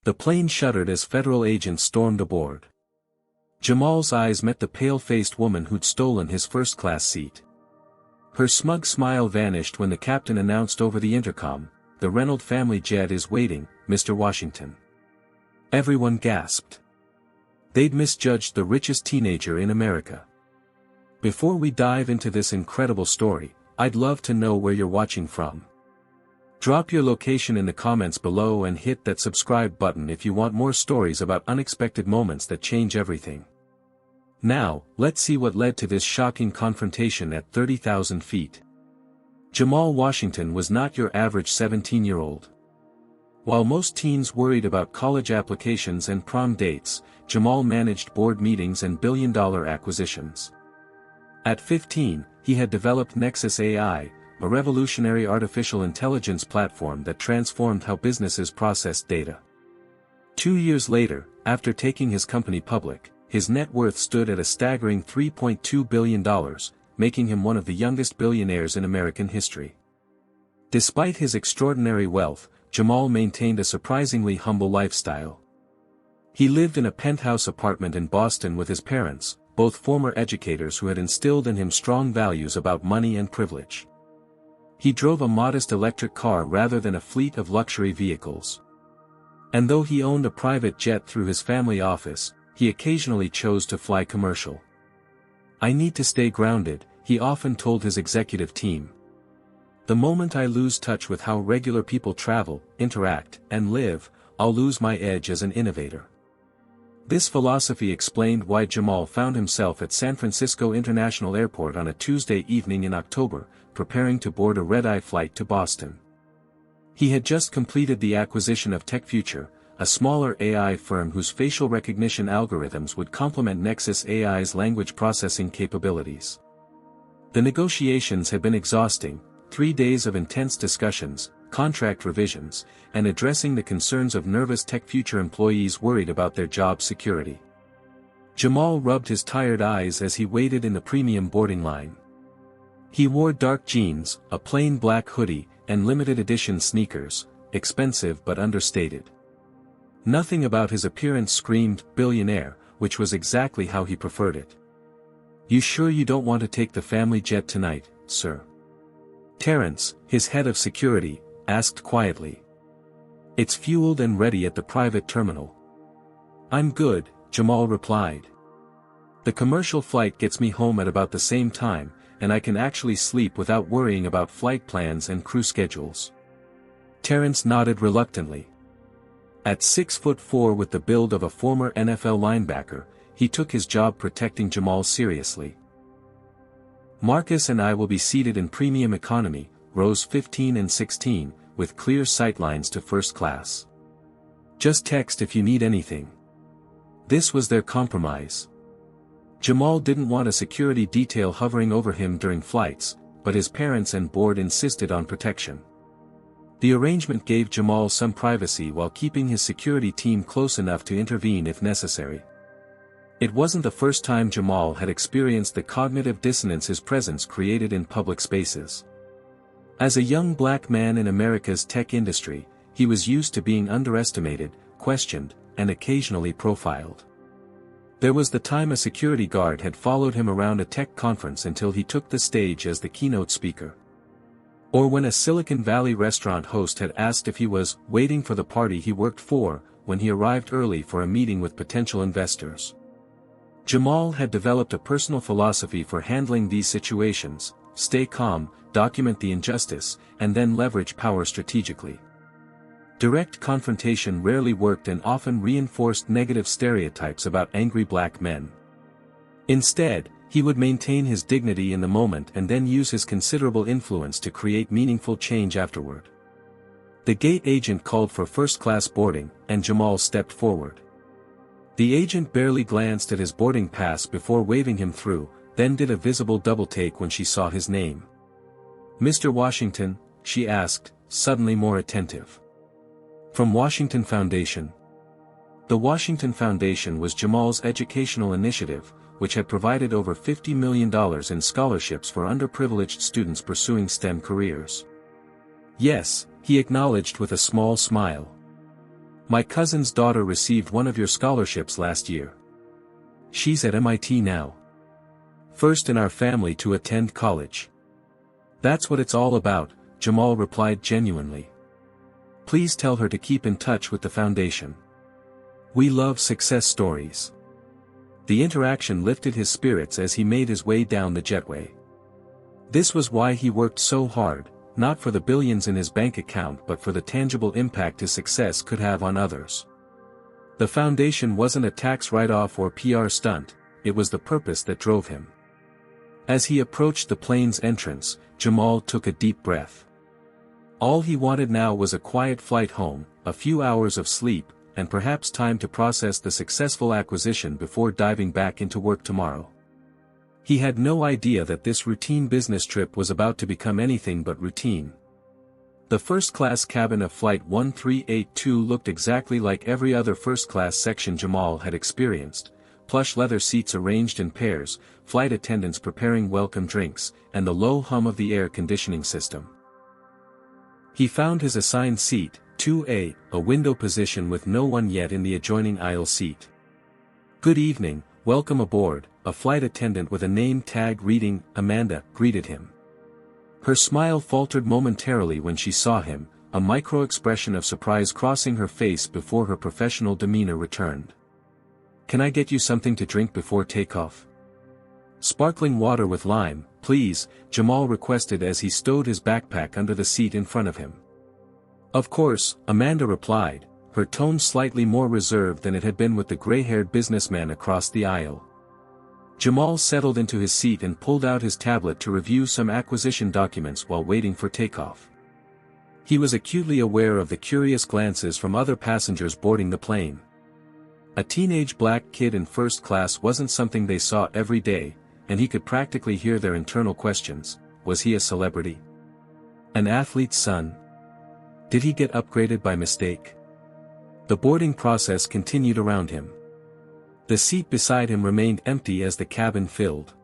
The plane shuddered as federal agents stormed aboard. Jamal's eyes met the pale-faced woman who'd stolen his first-class seat. Her smug smile vanished when the captain announced over the intercom, "The Reynolds family jet is waiting, Mr. Washington." Everyone gasped. They'd misjudged the richest teenager in America. Before we dive into this incredible story, I'd love to know where you're watching from. Drop your location in the comments below and hit that subscribe button if you want more stories about unexpected moments that change everything. Now, let's see what led to this shocking confrontation at 30,000 feet. Jamal Washington was not your average 17-year-old. While most teens worried about college applications and prom dates, Jamal managed board meetings and billion-dollar acquisitions. At 15, he had developed Nexus AI, a revolutionary artificial intelligence platform that transformed how businesses processed data. 2 years later, after taking his company public, his net worth stood at a staggering $3.2 billion, making him one of the youngest billionaires in American history. Despite his extraordinary wealth, Jamal maintained a surprisingly humble lifestyle. He lived in a penthouse apartment in Boston with his parents, both former educators who had instilled in him strong values about money and privilege. He drove a modest electric car rather than a fleet of luxury vehicles. And though he owned a private jet through his family office, he occasionally chose to fly commercial. "I need to stay grounded," he often told his executive team. "The moment I lose touch with how regular people travel, interact, and live, I'll lose my edge as an innovator." This philosophy explained why Jamal found himself at San Francisco International Airport on a Tuesday evening in October, preparing to board a red-eye flight to Boston. He had just completed the acquisition of TechFuture, a smaller AI firm whose facial recognition algorithms would complement Nexus AI's language processing capabilities. The negotiations had been exhausting, 3 days of intense discussions, contract revisions, and addressing the concerns of nervous TechFuture employees worried about their job security. Jamal rubbed his tired eyes as he waited in the premium boarding line. He wore dark jeans, a plain black hoodie, and limited edition sneakers, expensive but understated. Nothing about his appearance screamed "billionaire," which was exactly how he preferred it. "You sure you don't want to take the family jet tonight, sir?" Terrence, his head of security, asked quietly. "It's fueled and ready at the private terminal." "I'm good," Jamal replied. "The commercial flight gets me home at about the same time, and I can actually sleep without worrying about flight plans and crew schedules." Terrence nodded reluctantly. At 6'4" with the build of a former NFL linebacker, he took his job protecting Jamal seriously. "Marcus and I will be seated in premium economy, rows 15 and 16, with clear sightlines to first class. Just text if you need anything." This was their compromise. Jamal didn't want a security detail hovering over him during flights, but his parents and board insisted on protection. The arrangement gave Jamal some privacy while keeping his security team close enough to intervene if necessary. It wasn't the first time Jamal had experienced the cognitive dissonance his presence created in public spaces. As a young black man in America's tech industry, he was used to being underestimated, questioned, and occasionally profiled. There was the time a security guard had followed him around a tech conference until he took the stage as the keynote speaker. Or when a Silicon Valley restaurant host had asked if he was waiting for the party he worked for, when he arrived early for a meeting with potential investors. Jamal had developed a personal philosophy for handling these situations: stay calm, document the injustice, and then leverage power strategically. Direct confrontation rarely worked and often reinforced negative stereotypes about angry black men. Instead, he would maintain his dignity in the moment and then use his considerable influence to create meaningful change afterward. The gate agent called for first-class boarding, and Jamal stepped forward. The agent barely glanced at his boarding pass before waving him through, then did a visible double-take when she saw his name. "Mr. Washington?" she asked, suddenly more attentive. "From Washington Foundation." The Washington Foundation was Jamal's educational initiative, which had provided over $50 million in scholarships for underprivileged students pursuing STEM careers. "Yes," he acknowledged with a small smile. My cousin's daughter received one of your scholarships last year. She's at MIT now. First in our family to attend college. That's what it's all about, Jamal replied genuinely. Please tell her to keep in touch with the foundation. We love success stories. The interaction lifted his spirits as he made his way down the jetway. This was why he worked so hard, not for the billions in his bank account but for the tangible impact his success could have on others. The foundation wasn't a tax write-off or PR stunt, it was the purpose that drove him. As he approached the plane's entrance, Jamal took a deep breath. All he wanted now was a quiet flight home, a few hours of sleep, and perhaps time to process the successful acquisition before diving back into work tomorrow. He had no idea that this routine business trip was about to become anything but routine. The first-class cabin of Flight 1382 looked exactly like every other first-class section Jamal had experienced, plush leather seats arranged in pairs, flight attendants preparing welcome drinks, and the low hum of the air conditioning system. He found his assigned seat, 2A, a window position with no one yet in the adjoining aisle seat. Good evening, welcome aboard, a flight attendant with a name tag reading, Amanda, greeted him. Her smile faltered momentarily when she saw him, a micro-expression of surprise crossing her face before her professional demeanor returned. Can I get you something to drink before takeoff? Sparkling water with lime, please, Jamal requested as he stowed his backpack under the seat in front of him. Of course, Amanda replied, her tone slightly more reserved than it had been with the gray-haired businessman across the aisle. Jamal settled into his seat and pulled out his tablet to review some acquisition documents while waiting for takeoff. He was acutely aware of the curious glances from other passengers boarding the plane. A teenage black kid in first class wasn't something they saw every day, and he could practically hear their internal questions. Was he a celebrity? An athlete's son? Did he get upgraded by mistake? The boarding process continued around him. The seat beside him remained empty as the cabin filled.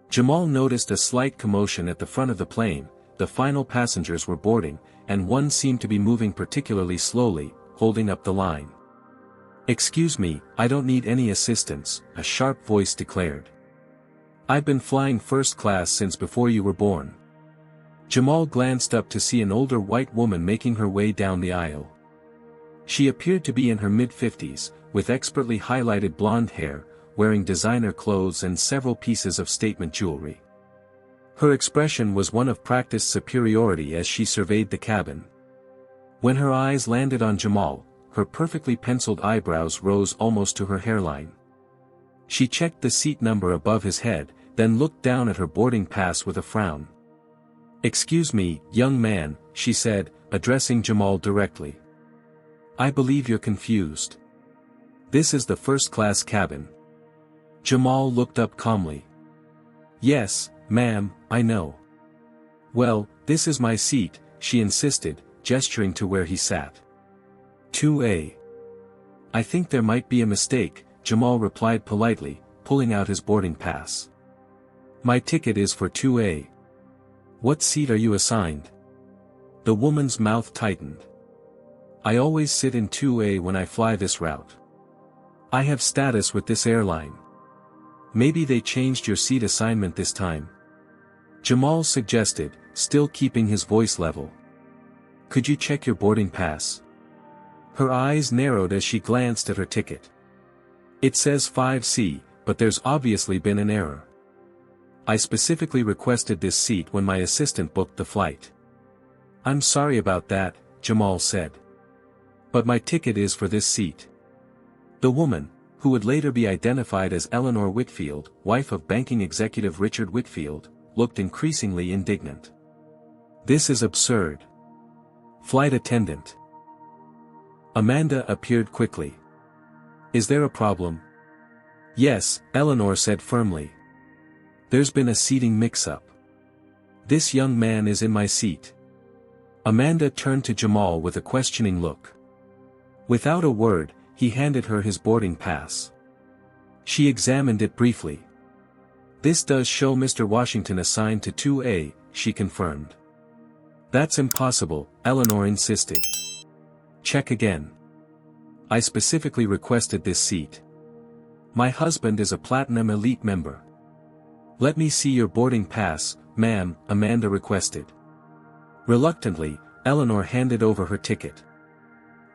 Jamal noticed a slight commotion at the front of the plane, the final passengers were boarding, and one seemed to be moving particularly slowly, holding up the line. Excuse me, I don't need any assistance, a sharp voice declared. I've been flying first class since before you were born. Jamal glanced up to see an older white woman making her way down the aisle. She appeared to be in her mid-50s, with expertly highlighted blonde hair, wearing designer clothes and several pieces of statement jewelry. Her expression was one of practiced superiority as she surveyed the cabin. When her eyes landed on Jamal, her perfectly penciled eyebrows rose almost to her hairline. She checked the seat number above his head, then looked down at her boarding pass with a frown. Excuse me, young man, she said, addressing Jamal directly. I believe you're confused. This is the first-class cabin. Jamal looked up calmly. Yes, ma'am, I know. Well, this is my seat, she insisted, gesturing to where he sat. 2A. I think there might be a mistake, Jamal replied politely, pulling out his boarding pass. My ticket is for 2A. What seat are you assigned? The woman's mouth tightened. I always sit in 2A when I fly this route. I have status with this airline. Maybe they changed your seat assignment this time. Jamal suggested, still keeping his voice level. Could you check your boarding pass? Her eyes narrowed as she glanced at her ticket. It says 5C, but there's obviously been an error. I specifically requested this seat when my assistant booked the flight. I'm sorry about that, Jamal said. But my ticket is for this seat. The woman, who would later be identified as Eleanor Whitfield, wife of banking executive Richard Whitfield, looked increasingly indignant. This is absurd. Flight attendant. Amanda appeared quickly. Is there a problem? Yes, Eleanor said firmly. There's been a seating mix-up. This young man is in my seat. Amanda turned to Jamal with a questioning look. Without a word, he handed her his boarding pass. She examined it briefly. This does show Mr. Washington assigned to 2A, she confirmed. That's impossible, Eleanor insisted. Check again. I specifically requested this seat. My husband is a Platinum Elite member. Let me see your boarding pass, ma'am, Amanda requested. Reluctantly, Eleanor handed over her ticket.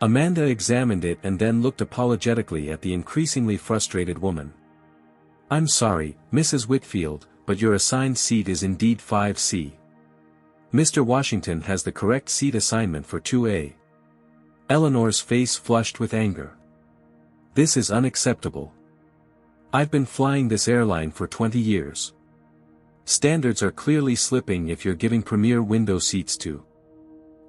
Amanda examined it and then looked apologetically at the increasingly frustrated woman. I'm sorry, Mrs. Whitfield, but your assigned seat is indeed 5C. Mr. Washington has the correct seat assignment for 2A. Eleanor's face flushed with anger. This is unacceptable. I've been flying this airline for 20 years. Standards are clearly slipping if you're giving premier window seats to.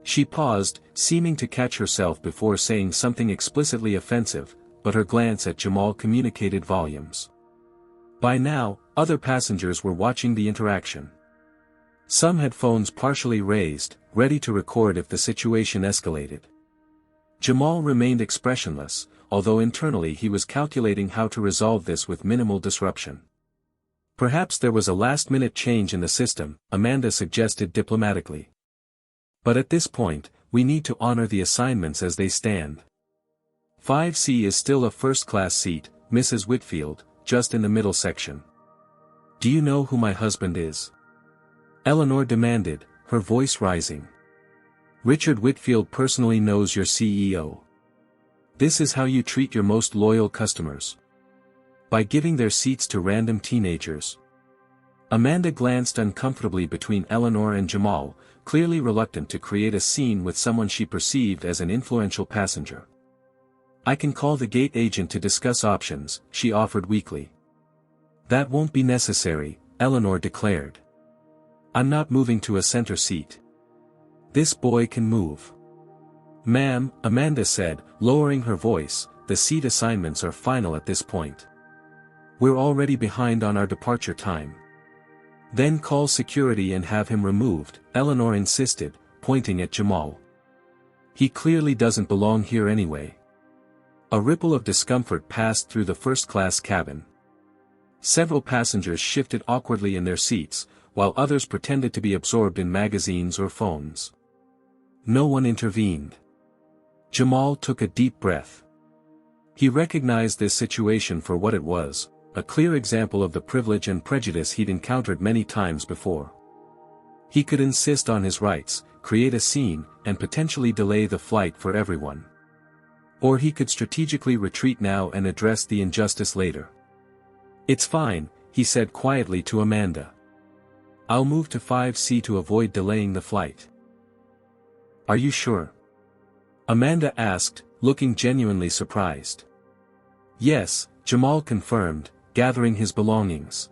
She paused, seeming to catch herself before saying something explicitly offensive, but her glance at Jamal communicated volumes. By now, other passengers were watching the interaction. Some had phones partially raised, ready to record if the situation escalated. Jamal remained expressionless, although internally he was calculating how to resolve this with minimal disruption. Perhaps there was a last-minute change in the system, Amanda suggested diplomatically. But at this point, we need to honor the assignments as they stand. 5C is still a first-class seat, Mrs. Whitfield, just in the middle section. Do you know who my husband is? Eleanor demanded, her voice rising. Richard Whitfield personally knows your CEO. This is how you treat your most loyal customers. By giving their seats to random teenagers. Amanda glanced uncomfortably between Eleanor and Jamal, clearly reluctant to create a scene with someone she perceived as an influential passenger. I can call the gate agent to discuss options, she offered weakly. That won't be necessary, Eleanor declared. I'm not moving to a center seat. This boy can move. Ma'am, Amanda said, lowering her voice, the seat assignments are final at this point. We're already behind on our departure time. Then call security and have him removed, Eleanor insisted, pointing at Jamal. He clearly doesn't belong here anyway. A ripple of discomfort passed through the first-class cabin. Several passengers shifted awkwardly in their seats, while others pretended to be absorbed in magazines or phones. No one intervened. Jamal took a deep breath. He recognized this situation for what it was, a clear example of the privilege and prejudice he'd encountered many times before. He could insist on his rights, create a scene, and potentially delay the flight for everyone. Or he could strategically retreat now and address the injustice later. It's fine, he said quietly to Amanda. I'll move to 5C to avoid delaying the flight. Are you sure? Amanda asked, looking genuinely surprised. Yes, Jamal confirmed, gathering his belongings.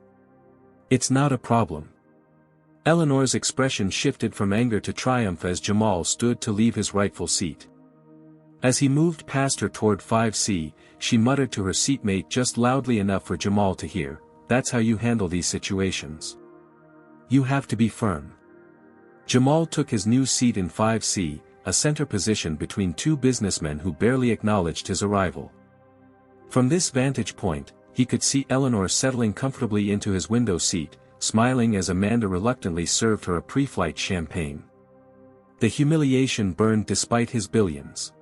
It's not a problem. Eleanor's expression shifted from anger to triumph as Jamal stood to leave his rightful seat. As he moved past her toward 5C, she muttered to her seatmate just loudly enough for Jamal to hear, "That's how you handle these situations. You have to be firm." Jamal took his new seat in 5C, a center position between two businessmen who barely acknowledged his arrival. From this vantage point, he could see Eleanor settling comfortably into his window seat, smiling as Amanda reluctantly served her a pre-flight champagne. The humiliation burned despite his billions.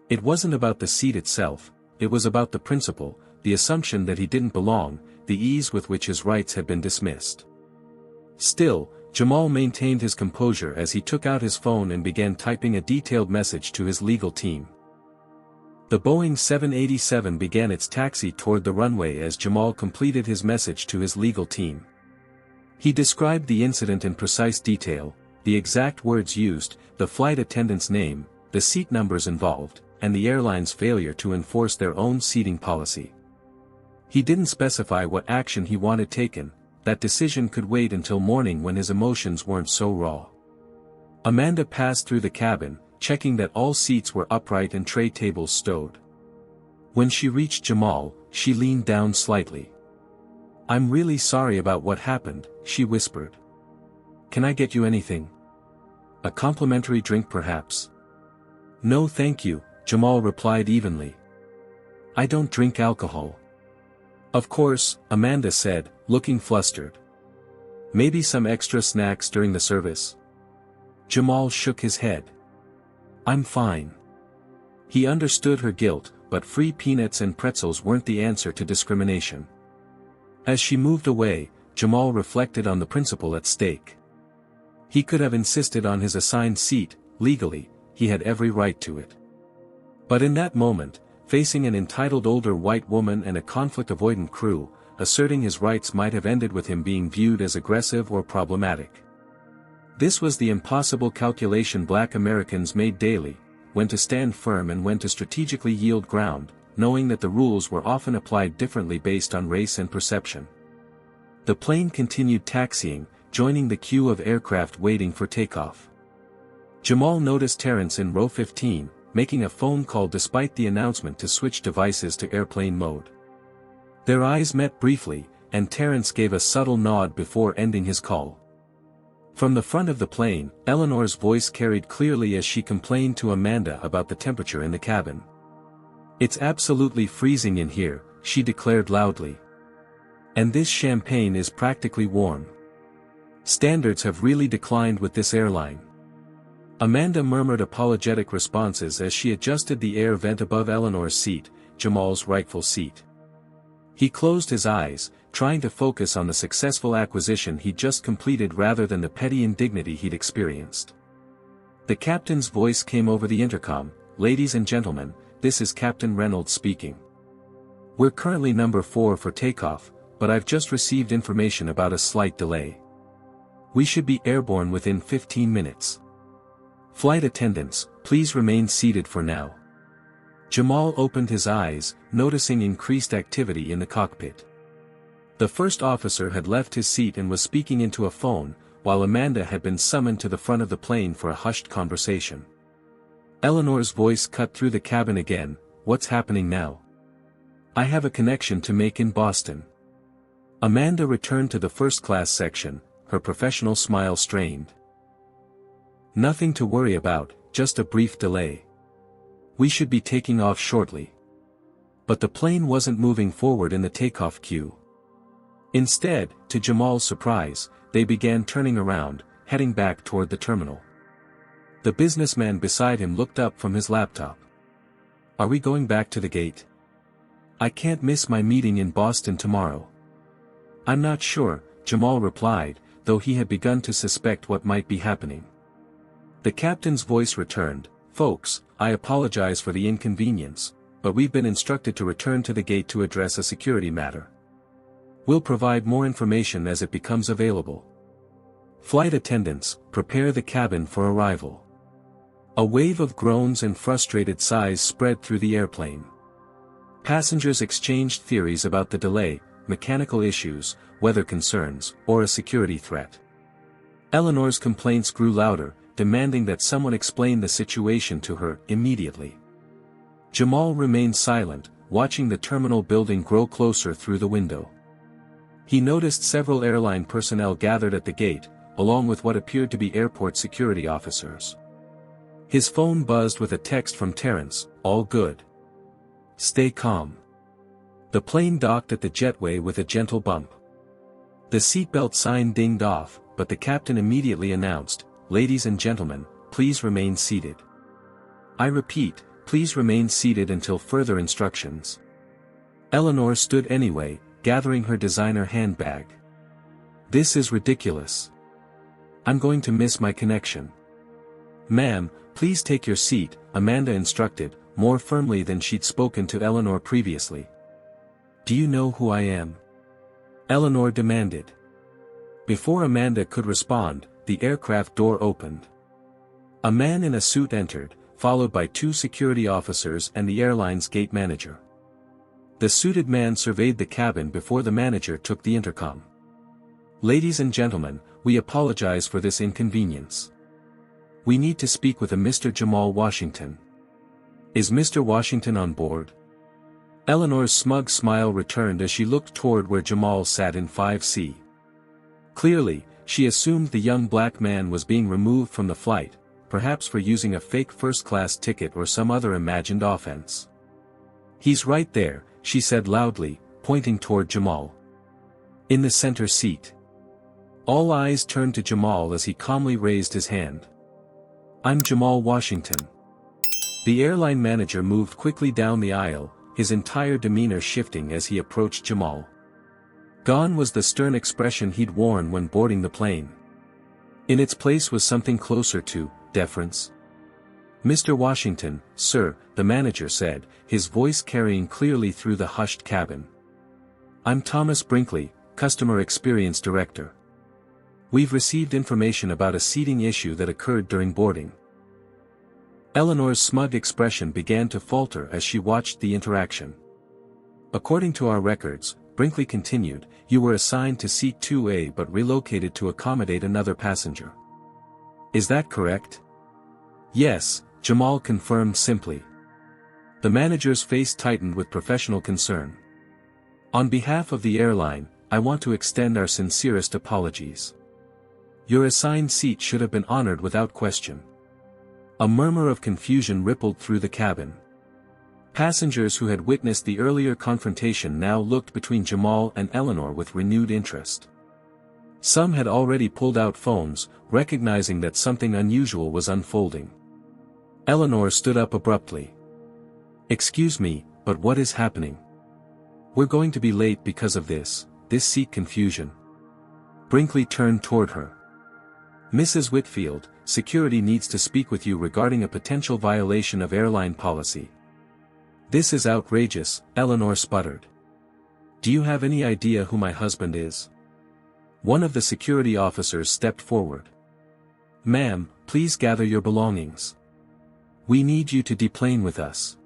It wasn't about the seat itself, it was about the principle, the assumption that he didn't belong, the ease with which his rights had been dismissed. Still, Jamal maintained his composure as he took out his phone and began typing a detailed message to his legal team. The Boeing 787 began its taxi toward the runway as Jamal completed his message to his legal team. He described the incident in precise detail, the exact words used, the flight attendant's name, the seat numbers involved, and the airline's failure to enforce their own seating policy. He didn't specify what action he wanted taken. That decision could wait until morning when his emotions weren't so raw. Amanda passed through the cabin, checking that all seats were upright and tray tables stowed. When she reached Jamal, she leaned down slightly. "I'm really sorry about what happened," she whispered. "Can I get you anything? A complimentary drink perhaps?" "No thank you," Jamal replied evenly. "I don't drink alcohol." "Of course," Amanda said, looking flustered. "Maybe some extra snacks during the service?" Jamal shook his head. "I'm fine." He understood her guilt, but free peanuts and pretzels weren't the answer to discrimination. As she moved away, Jamal reflected on the principle at stake. He could have insisted on his assigned seat, legally, he had every right to it. But in that moment, facing an entitled older white woman and a conflict-avoidant crew, asserting his rights might have ended with him being viewed as aggressive or problematic. This was the impossible calculation Black Americans made daily, when to stand firm and when to strategically yield ground, knowing that the rules were often applied differently based on race and perception. The plane continued taxiing, joining the queue of aircraft waiting for takeoff. Jamal noticed Terrence in row 15, making a phone call despite the announcement to switch devices to airplane mode. Their eyes met briefly, and Terrence gave a subtle nod before ending his call. From the front of the plane, Eleanor's voice carried clearly as she complained to Amanda about the temperature in the cabin. "It's absolutely freezing in here," she declared loudly. "And this champagne is practically warm. Standards have really declined with this airline." Amanda murmured apologetic responses as she adjusted the air vent above Eleanor's seat, Jamal's rightful seat. He closed his eyes, trying to focus on the successful acquisition he'd just completed rather than the petty indignity he'd experienced. The captain's voice came over the intercom, "Ladies and gentlemen, this is Captain Reynolds speaking. We're currently number 4 for takeoff, but I've just received information about a slight delay. We should be airborne within 15 minutes. Flight attendants, please remain seated for now." Jamal opened his eyes, noticing increased activity in the cockpit. The first officer had left his seat and was speaking into a phone, while Amanda had been summoned to the front of the plane for a hushed conversation. Eleanor's voice cut through the cabin again, "What's happening now? I have a connection to make in Boston." Amanda returned to the first-class section, her professional smile strained. "Nothing to worry about, just a brief delay. We should be taking off shortly." But the plane wasn't moving forward in the takeoff queue. Instead, to Jamal's surprise, they began turning around, heading back toward the terminal. The businessman beside him looked up from his laptop. "Are we going back to the gate? I can't miss my meeting in Boston tomorrow." "I'm not sure," Jamal replied, though he had begun to suspect what might be happening. The captain's voice returned, "Folks, I apologize for the inconvenience, but we've been instructed to return to the gate to address a security matter. We'll provide more information as it becomes available. Flight attendants, prepare the cabin for arrival." A wave of groans and frustrated sighs spread through the airplane. Passengers exchanged theories about the delay, mechanical issues, weather concerns, or a security threat. Eleanor's complaints grew louder, demanding that someone explain the situation to her immediately. Jamal remained silent, watching the terminal building grow closer through the window. He noticed several airline personnel gathered at the gate, along with what appeared to be airport security officers. His phone buzzed with a text from Terrence, "All good. Stay calm." The plane docked at the jetway with a gentle bump. The seatbelt sign dinged off, but the captain immediately announced, "Ladies and gentlemen, please remain seated. I repeat, please remain seated until further instructions." Eleanor stood anyway, gathering her designer handbag. "This is ridiculous. I'm going to miss my connection." "Ma'am, please take your seat," Amanda instructed, more firmly than she'd spoken to Eleanor previously. "Do you know who I am?" Eleanor demanded. Before Amanda could respond, the aircraft door opened. A man in a suit entered, followed by 2 security officers and the airline's gate manager. The suited man surveyed the cabin before the manager took the intercom. "Ladies and gentlemen, we apologize for this inconvenience. We need to speak with a Mr. Jamal Washington. Is Mr. Washington on board?" Eleanor's smug smile returned as she looked toward where Jamal sat in 5C. Clearly, she assumed the young black man was being removed from the flight, perhaps for using a fake first-class ticket or some other imagined offense. "He's right there," she said loudly, pointing toward Jamal. "In the center seat." All eyes turned to Jamal as he calmly raised his hand. "I'm Jamal Washington." The airline manager moved quickly down the aisle, his entire demeanor shifting as he approached Jamal. Gone was the stern expression he'd worn when boarding the plane. In its place was something closer to deference. "Mr. Washington, sir," the manager said, his voice carrying clearly through the hushed cabin. "I'm Thomas Brinkley, Customer Experience Director. We've received information about a seating issue that occurred during boarding." Eleanor's smug expression began to falter as she watched the interaction. "According to our records," Brinkley continued, "you were assigned to seat 2A but relocated to accommodate another passenger. Is that correct?" "Yes," Jamal confirmed simply. The manager's face tightened with professional concern. "On behalf of the airline, I want to extend our sincerest apologies. Your assigned seat should have been honored without question." A murmur of confusion rippled through the cabin. Passengers who had witnessed the earlier confrontation now looked between Jamal and Eleanor with renewed interest. Some had already pulled out phones, recognizing that something unusual was unfolding. Eleanor stood up abruptly. "Excuse me, but what is happening? We're going to be late because of this seat confusion." Brinkley turned toward her. "Mrs. Whitfield, security needs to speak with you regarding a potential violation of airline policy." "This is outrageous," Eleanor sputtered. "Do you have any idea who my husband is?" One of the security officers stepped forward. "Ma'am, please gather your belongings. We need you to deplane with us."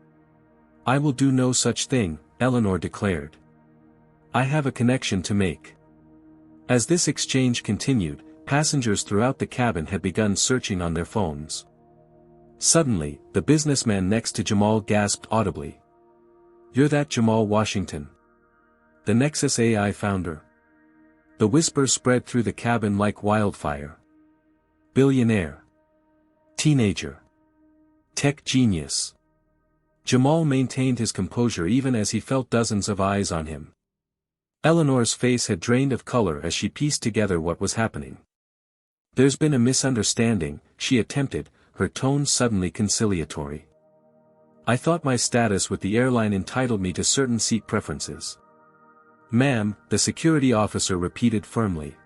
"I will do no such thing," Eleanor declared. "I have a connection to make." As this exchange continued, passengers throughout the cabin had begun searching on their phones. Suddenly, the businessman next to Jamal gasped audibly. "You're that Jamal Washington, the Nexus AI founder?" The whisper spread through the cabin like wildfire. "Billionaire. Teenager. Tech genius." Jamal maintained his composure even as he felt dozens of eyes on him. Eleanor's face had drained of color as she pieced together what was happening. "There's been a misunderstanding," she attempted, her tone suddenly conciliatory. "I thought my status with the airline entitled me to certain seat preferences." "Ma'am," the security officer repeated firmly.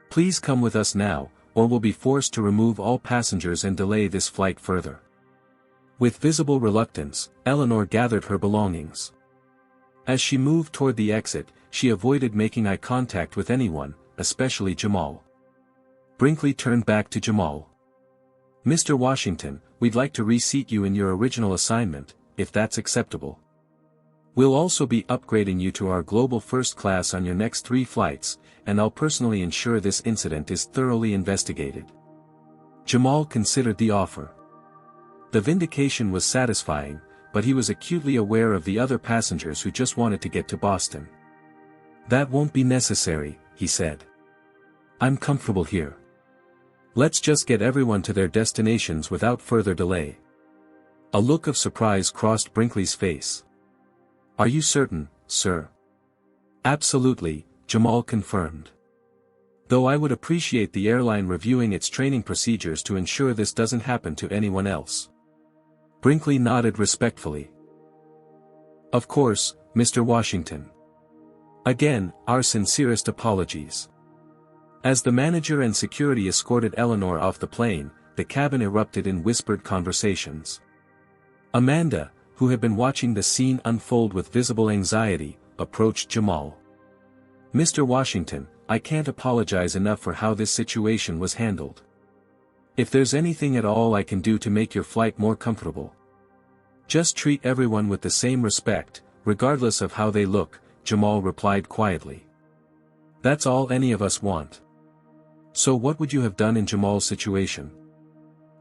"Please come with us now, or we'll be forced to remove all passengers and delay this flight further." With visible reluctance, Eleanor gathered her belongings. As she moved toward the exit, she avoided making eye contact with anyone, especially Jamal. Brinkley turned back to Jamal. "Mr. Washington, we'd like to reseat you in your original assignment, if that's acceptable. We'll also be upgrading you to our global first class on your next 3 flights, and I'll personally ensure this incident is thoroughly investigated." Jamal considered the offer. The vindication was satisfying, but he was acutely aware of the other passengers who just wanted to get to Boston. "That won't be necessary," he said. "I'm comfortable here. Let's just get everyone to their destinations without further delay." A look of surprise crossed Brinkley's face. "Are you certain, sir?" "Absolutely," Jamal confirmed. "Though I would appreciate the airline reviewing its training procedures to ensure this doesn't happen to anyone else." Brinkley nodded respectfully. "Of course, Mr. Washington. Again, our sincerest apologies." As the manager and security escorted Eleanor off the plane, the cabin erupted in whispered conversations. Amanda, who had been watching the scene unfold with visible anxiety, approached Jamal. "Mr. Washington, I can't apologize enough for how this situation was handled. If there's anything at all I can do to make your flight more comfortable, just treat everyone with the same respect, regardless of how they look," Jamal replied quietly. "That's all any of us want." "So what would you have done in Jamal's situation?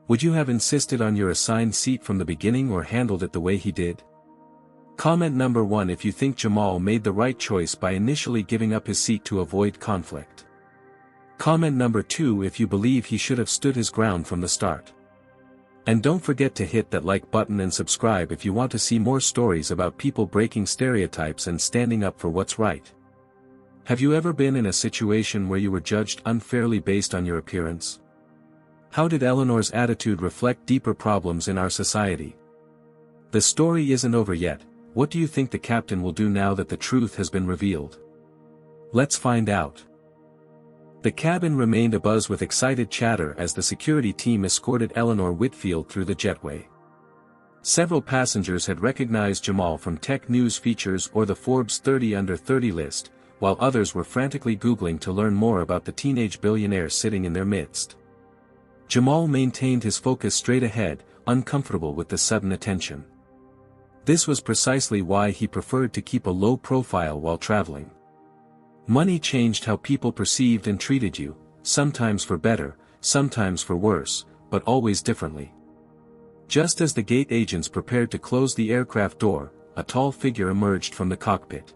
Would you have insisted on your assigned seat from the beginning or handled it the way he did?" Comment number 1: if you think Jamal made the right choice by initially giving up his seat to avoid conflict. Comment number 2: if you believe he should have stood his ground from the start. And don't forget to hit that like button and subscribe if you want to see more stories about people breaking stereotypes and standing up for what's right. Have you ever been in a situation where you were judged unfairly based on your appearance? How did Eleanor's attitude reflect deeper problems in our society? The story isn't over yet. What do you think the captain will do now that the truth has been revealed? Let's find out. The cabin remained abuzz with excited chatter as the security team escorted Eleanor Whitfield through the jetway. Several passengers had recognized Jamal from tech news features or the Forbes 30 Under 30 list, while others were frantically Googling to learn more about the teenage billionaire sitting in their midst. Jamal maintained his focus straight ahead, uncomfortable with the sudden attention. This was precisely why he preferred to keep a low profile while traveling. Money changed how people perceived and treated you, sometimes for better, sometimes for worse, but always differently. Just as the gate agents prepared to close the aircraft door, a tall figure emerged from the cockpit.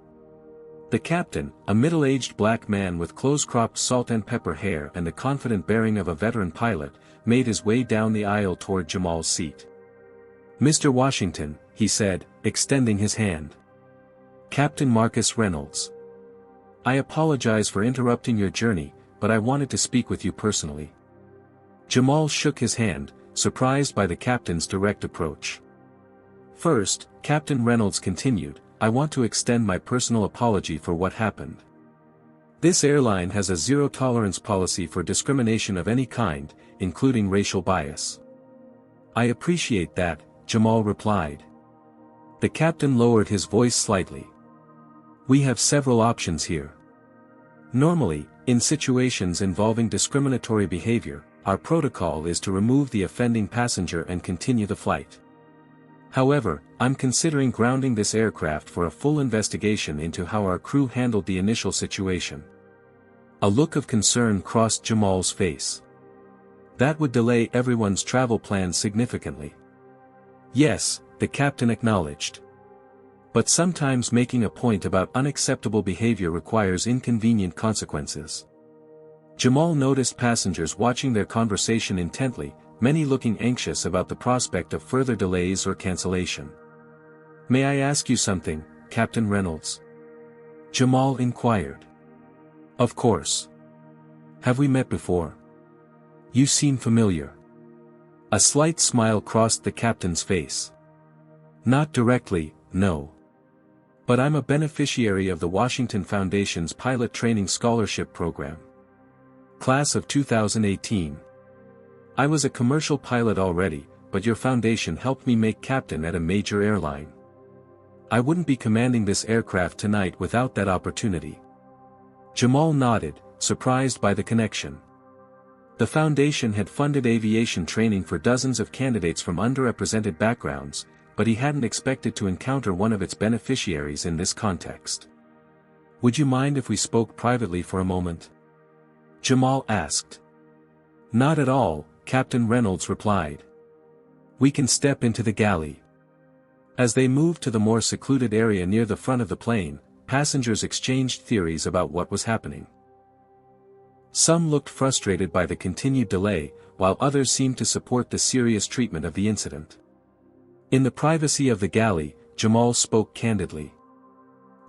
The captain, a middle-aged black man with close-cropped salt and pepper hair and the confident bearing of a veteran pilot, made his way down the aisle toward Jamal's seat. "Mr. Washington," he said, extending his hand. "Captain Marcus Reynolds. I apologize for interrupting your journey, but I wanted to speak with you personally." Jamal shook his hand, surprised by the captain's direct approach. "First," Captain Reynolds continued, "I want to extend my personal apology for what happened. This airline has a zero-tolerance policy for discrimination of any kind, including racial bias." "I appreciate that," Jamal replied. The captain lowered his voice slightly. "We have several options here. Normally, in situations involving discriminatory behavior, our protocol is to remove the offending passenger and continue the flight. However, I'm considering grounding this aircraft for a full investigation into how our crew handled the initial situation." A look of concern crossed Jamal's face. "That would delay everyone's travel plans significantly." "Yes," the captain acknowledged. "But sometimes making a point about unacceptable behavior requires inconvenient consequences." Jamal noticed passengers watching their conversation intently, many looking anxious about the prospect of further delays or cancellation. "May I ask you something, Captain Reynolds?" Jamal inquired. "Of course. Have we met before? You seem familiar." A slight smile crossed the captain's face. "Not directly, no. But I'm a beneficiary of the Washington Foundation's Pilot Training Scholarship Program. Class of 2018. I was a commercial pilot already, but your foundation helped me make captain at a major airline. I wouldn't be commanding this aircraft tonight without that opportunity." Jamal nodded, surprised by the connection. The foundation had funded aviation training for dozens of candidates from underrepresented backgrounds, but he hadn't expected to encounter one of its beneficiaries in this context. "Would you mind if we spoke privately for a moment?" Jamal asked. "Not at all," Captain Reynolds replied. "We can step into the galley." As they moved to the more secluded area near the front of the plane, passengers exchanged theories about what was happening. Some looked frustrated by the continued delay, while others seemed to support the serious treatment of the incident. In the privacy of the galley, Jamal spoke candidly.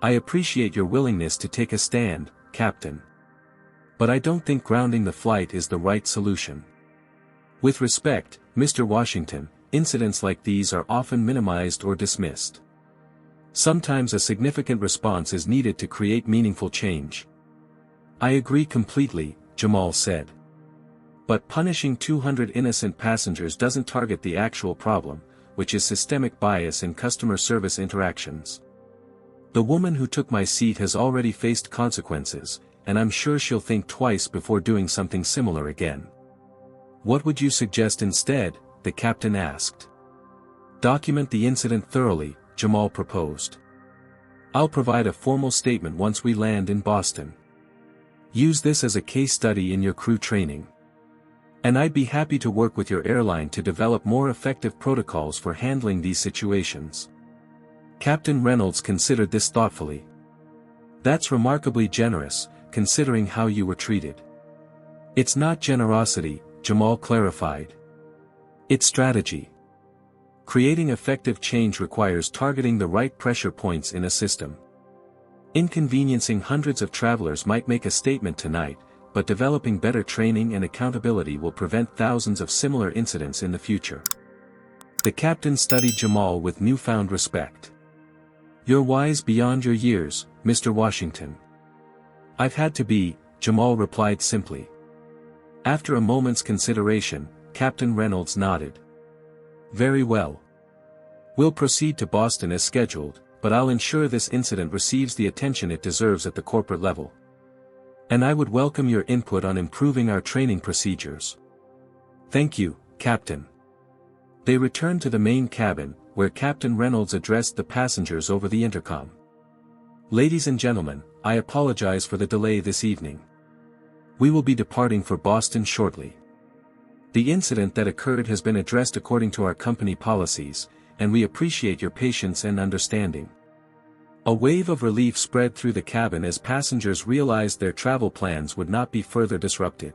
"I appreciate your willingness to take a stand, Captain. But I don't think grounding the flight is the right solution. With respect, Mr. Washington, incidents like these are often minimized or dismissed. Sometimes a significant response is needed to create meaningful change." "I agree completely," Jamal said. "But punishing 200 innocent passengers doesn't target the actual problem, which is systemic bias in customer service interactions. The woman who took my seat has already faced consequences, and I'm sure she'll think twice before doing something similar again." "What would you suggest instead?" the captain asked. "Document the incident thoroughly," Jamal proposed. "I'll provide a formal statement once we land in Boston. Use this as a case study in your crew training. And I'd be happy to work with your airline to develop more effective protocols for handling these situations." Captain Reynolds considered this thoughtfully. "That's remarkably generous, considering how you were treated." "It's not generosity," Jamal clarified. "It's strategy. Creating effective change requires targeting the right pressure points in a system. Inconveniencing hundreds of travelers might make a statement tonight, but developing better training and accountability will prevent thousands of similar incidents in the future." The captain studied Jamal with newfound respect. "You're wise beyond your years, Mr. Washington." "I've had to be," Jamal replied simply. After a moment's consideration, Captain Reynolds nodded. "Very well. We'll proceed to Boston as scheduled, but I'll ensure this incident receives the attention it deserves at the corporate level. And I would welcome your input on improving our training procedures." "Thank you, Captain." They returned to the main cabin, where Captain Reynolds addressed the passengers over the intercom. "Ladies and gentlemen, I apologize for the delay this evening. We will be departing for Boston shortly. The incident that occurred has been addressed according to our company policies, and we appreciate your patience and understanding." A wave of relief spread through the cabin as passengers realized their travel plans would not be further disrupted.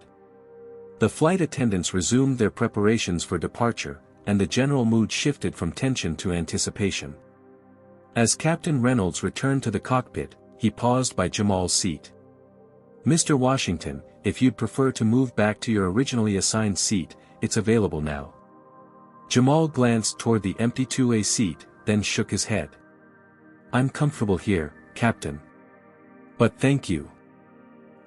The flight attendants resumed their preparations for departure, and the general mood shifted from tension to anticipation. As Captain Reynolds returned to the cockpit, he paused by Jamal's seat. "Mr. Washington, if you'd prefer to move back to your originally assigned seat, it's available now." Jamal glanced toward the empty 2A seat, then shook his head. "I'm comfortable here, Captain. But thank you."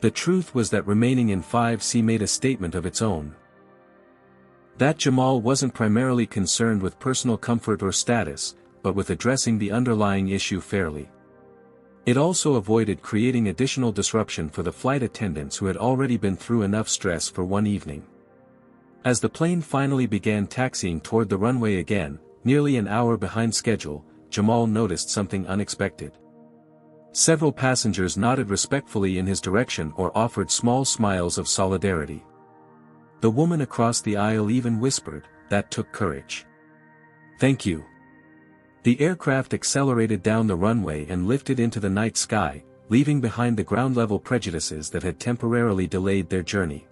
The truth was that remaining in 5C made a statement of its own. That Jamal wasn't primarily concerned with personal comfort or status, but with addressing the underlying issue fairly. It also avoided creating additional disruption for the flight attendants who had already been through enough stress for one evening. As the plane finally began taxiing toward the runway again, nearly an hour behind schedule, Jamal noticed something unexpected. Several passengers nodded respectfully in his direction or offered small smiles of solidarity. The woman across the aisle even whispered, "That took courage." "Thank you." The aircraft accelerated down the runway and lifted into the night sky, leaving behind the ground-level prejudices that had temporarily delayed their journey.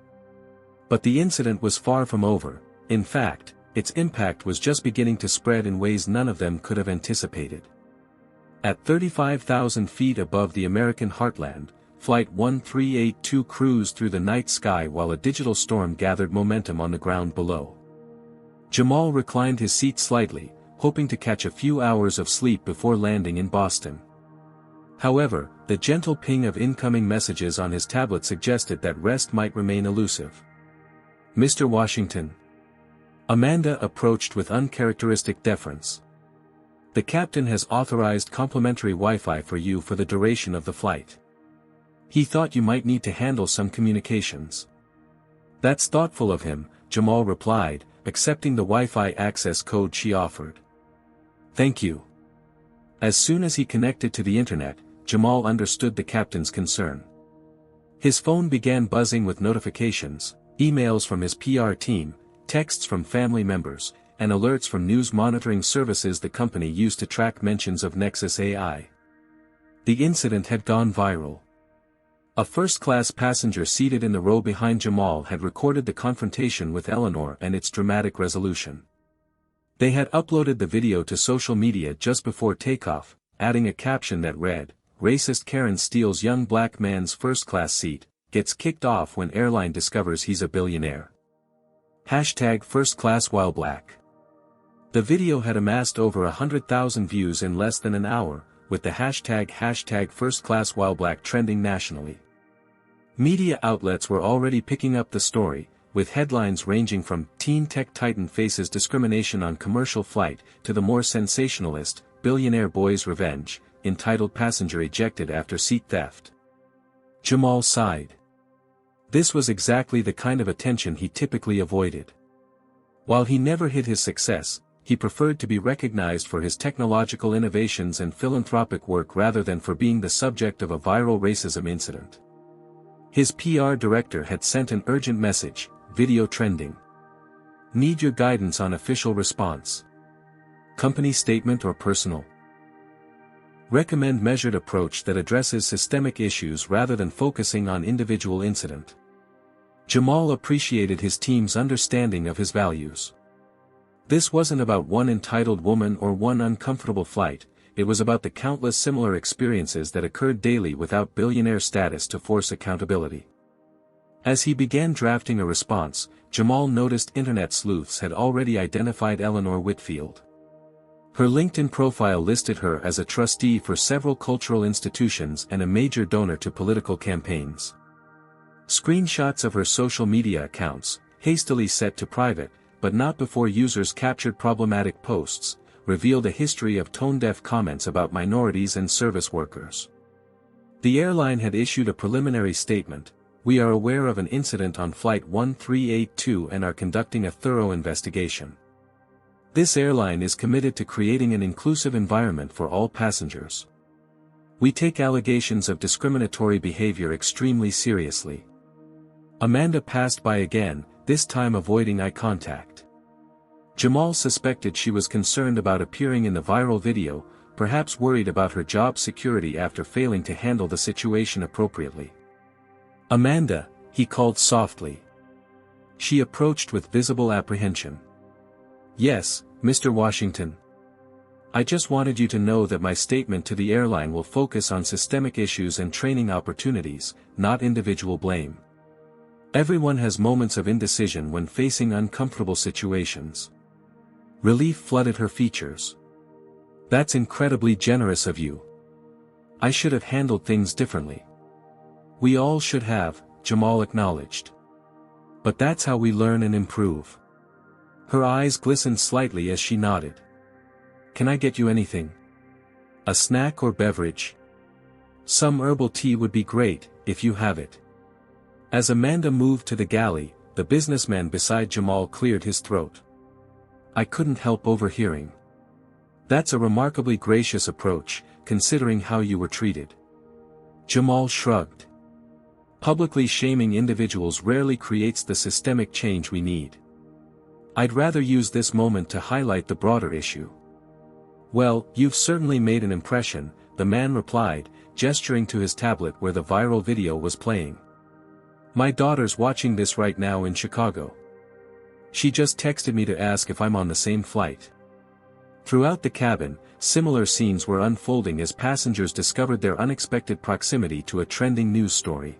But the incident was far from over. In fact, its impact was just beginning to spread in ways none of them could have anticipated. At 35,000 feet above the American heartland, Flight 1382 cruised through the night sky while a digital storm gathered momentum on the ground below. Jamal reclined his seat slightly, hoping to catch a few hours of sleep before landing in Boston. However, the gentle ping of incoming messages on his tablet suggested that rest might remain elusive. "Mr. Washington." Amanda approached with uncharacteristic deference. "The captain has authorized complimentary Wi-Fi for you for the duration of the flight. He thought you might need to handle some communications." "That's thoughtful of him," Jamal replied, accepting the Wi-Fi access code she offered. "Thank you." As soon as he connected to the internet, Jamal understood the captain's concern. His phone began buzzing with notifications, emails from his PR team, texts from family members, and alerts from news monitoring services the company used to track mentions of Nexus AI. The incident had gone viral. A first-class passenger seated in the row behind Jamal had recorded the confrontation with Eleanor and its dramatic resolution. They had uploaded the video to social media just before takeoff, adding a caption that read, "Racist Karen steals young black man's first-class seat, gets kicked off when airline discovers he's a billionaire. #FirstClassWhileBlack." The video had amassed over 100,000 views in less than an hour, with the #FirstClassWhileBlack trending nationally. Media outlets were already picking up the story, with headlines ranging from "Teen Tech Titan Faces Discrimination on Commercial Flight" to the more sensationalist, "Billionaire Boy's Revenge," entitled "Passenger Ejected After Seat Theft." Jamal sighed. This was exactly the kind of attention he typically avoided. While he never hid his success, he preferred to be recognized for his technological innovations and philanthropic work rather than for being the subject of a viral racism incident. His PR director had sent an urgent message, "Video trending. Need your guidance on official response. Company statement or personal? Recommend measured approach that addresses systemic issues rather than focusing on individual incident." Jamal appreciated his team's understanding of his values. This wasn't about one entitled woman or one uncomfortable flight, it was about the countless similar experiences that occurred daily without billionaire status to force accountability. As he began drafting a response, Jamal noticed internet sleuths had already identified Eleanor Whitfield. Her LinkedIn profile listed her as a trustee for several cultural institutions and a major donor to political campaigns. Screenshots of her social media accounts, hastily set to private, but not before users captured problematic posts, revealed a history of tone-deaf comments about minorities and service workers. The airline had issued a preliminary statement: "We are aware of an incident on Flight 1382 and are conducting a thorough investigation. This airline is committed to creating an inclusive environment for all passengers. We take allegations of discriminatory behavior extremely seriously." Amanda passed by again, this time avoiding eye contact. Jamal suspected she was concerned about appearing in the viral video, perhaps worried about her job security after failing to handle the situation appropriately. "Amanda," he called softly. She approached with visible apprehension. "Yes, Mr. Washington. I just wanted you to know that my statement to the airline will focus on systemic issues and training opportunities, not individual blame. Everyone has moments of indecision when facing uncomfortable situations." Relief flooded her features. "That's incredibly generous of you. I should have handled things differently." "We all should have," Jamal acknowledged. "But that's how we learn and improve." Her eyes glistened slightly as she nodded. "Can I get you anything? A snack or beverage? Some herbal tea would be great, if you have it." As Amanda moved to the galley, the businessman beside Jamal cleared his throat. "I couldn't help overhearing. That's a remarkably gracious approach, considering how you were treated." Jamal shrugged. "Publicly shaming individuals rarely creates the systemic change we need. I'd rather use this moment to highlight the broader issue." "Well, you've certainly made an impression," the man replied, gesturing to his tablet where the viral video was playing. "My daughter's watching this right now in Chicago. She just texted me to ask if I'm on the same flight." Throughout the cabin, similar scenes were unfolding as passengers discovered their unexpected proximity to a trending news story.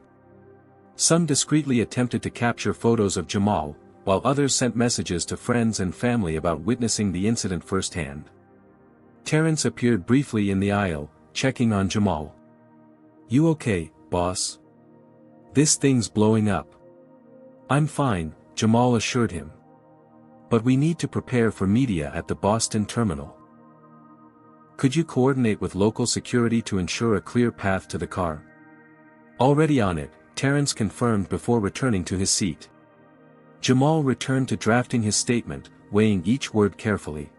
Some discreetly attempted to capture photos of Jamal, while others sent messages to friends and family about witnessing the incident firsthand. Terrence appeared briefly in the aisle, checking on Jamal. "You okay, boss? This thing's blowing up." "I'm fine," Jamal assured him. "But we need to prepare for media at the Boston terminal. Could you coordinate with local security to ensure a clear path to the car?" "Already on it," Terrence confirmed before returning to his seat. Jamal returned to drafting his statement, weighing each word carefully.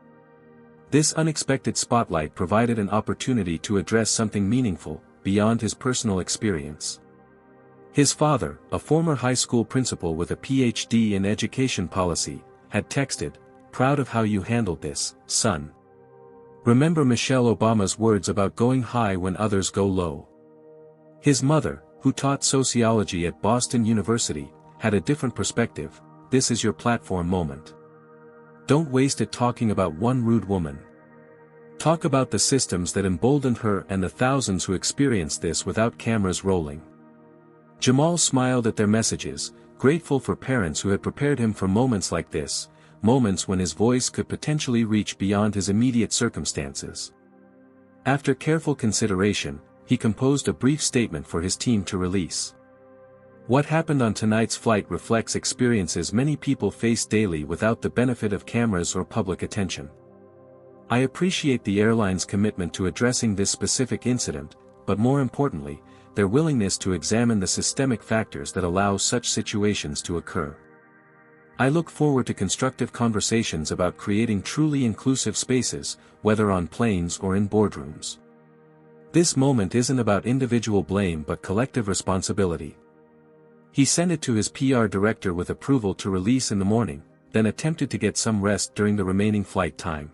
This unexpected spotlight provided an opportunity to address something meaningful, beyond his personal experience. His father, a former high school principal with a PhD in education policy, had texted, "Proud of how you handled this, son. Remember Michelle Obama's words about going high when others go low." His mother, who taught sociology at Boston University, had a different perspective. "This is your platform moment. Don't waste it talking about one rude woman. Talk about the systems that emboldened her and the thousands who experienced this without cameras rolling." Jamal smiled at their messages, grateful for parents who had prepared him for moments like this, moments when his voice could potentially reach beyond his immediate circumstances. After careful consideration, he composed a brief statement for his team to release. "What happened on tonight's flight reflects experiences many people face daily without the benefit of cameras or public attention. I appreciate the airline's commitment to addressing this specific incident, but more importantly, their willingness to examine the systemic factors that allow such situations to occur. I look forward to constructive conversations about creating truly inclusive spaces, whether on planes or in boardrooms. This moment isn't about individual blame but collective responsibility." He sent it to his PR director with approval to release in the morning, then attempted to get some rest during the remaining flight time.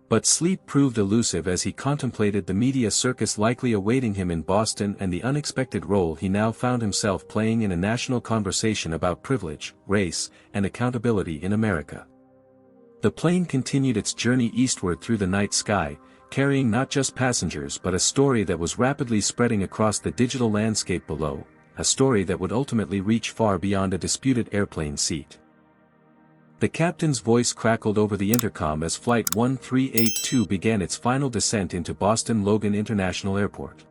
But sleep proved elusive as he contemplated the media circus likely awaiting him in Boston and the unexpected role he now found himself playing in a national conversation about privilege, race, and accountability in America. The plane continued its journey eastward through the night sky, carrying not just passengers but a story that was rapidly spreading across the digital landscape below, a story that would ultimately reach far beyond a disputed airplane seat. The captain's voice crackled over the intercom as Flight 1382 began its final descent into Boston Logan International Airport.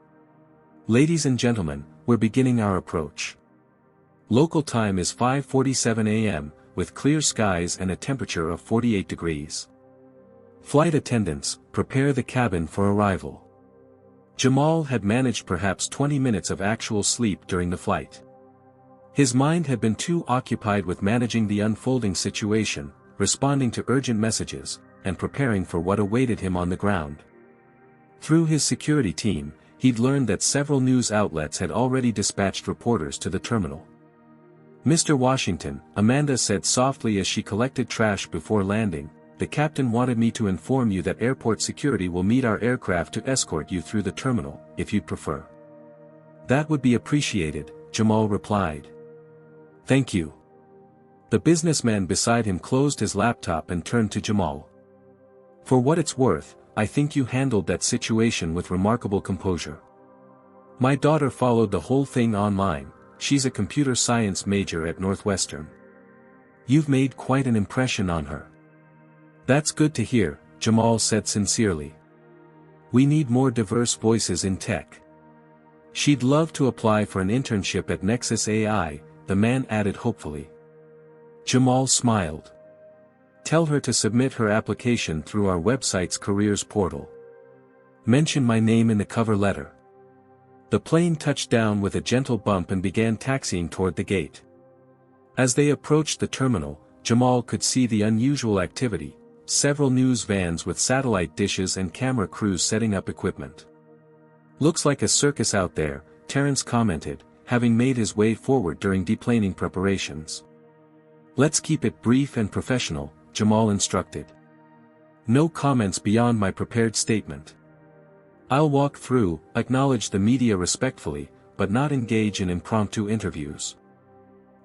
Ladies and gentlemen, we're beginning our approach. Local time is 5:47 a.m., with clear skies and a temperature of 48 degrees. Flight attendants, prepare the cabin for arrival. Jamal had managed perhaps 20 minutes of actual sleep during the flight. His mind had been too occupied with managing the unfolding situation, responding to urgent messages, and preparing for what awaited him on the ground. Through his security team, he'd learned that several news outlets had already dispatched reporters to the terminal. "Mr. Washington," Amanda said softly as she collected trash before landing, "the captain wanted me to inform you that airport security will meet our aircraft to escort you through the terminal, if you'd prefer." "That would be appreciated," Jamal replied. "Thank you." The businessman beside him closed his laptop and turned to Jamal. "For what it's worth, I think you handled that situation with remarkable composure. My daughter followed the whole thing online, she's a computer science major at Northwestern. You've made quite an impression on her." "That's good to hear," Jamal said sincerely. "We need more diverse voices in tech." "She'd love to apply for an internship at Nexus AI," the man added hopefully. Jamal smiled. "Tell her to submit her application through our website's careers portal. Mention my name in the cover letter." The plane touched down with a gentle bump and began taxiing toward the gate. As they approached the terminal, Jamal could see the unusual activity, several news vans with satellite dishes and camera crews setting up equipment. "Looks like a circus out there," Terrence commented, having made his way forward during deplaning preparations. "Let's keep it brief and professional," Jamal instructed. "No comments beyond my prepared statement. I'll walk through, acknowledge the media respectfully, but not engage in impromptu interviews."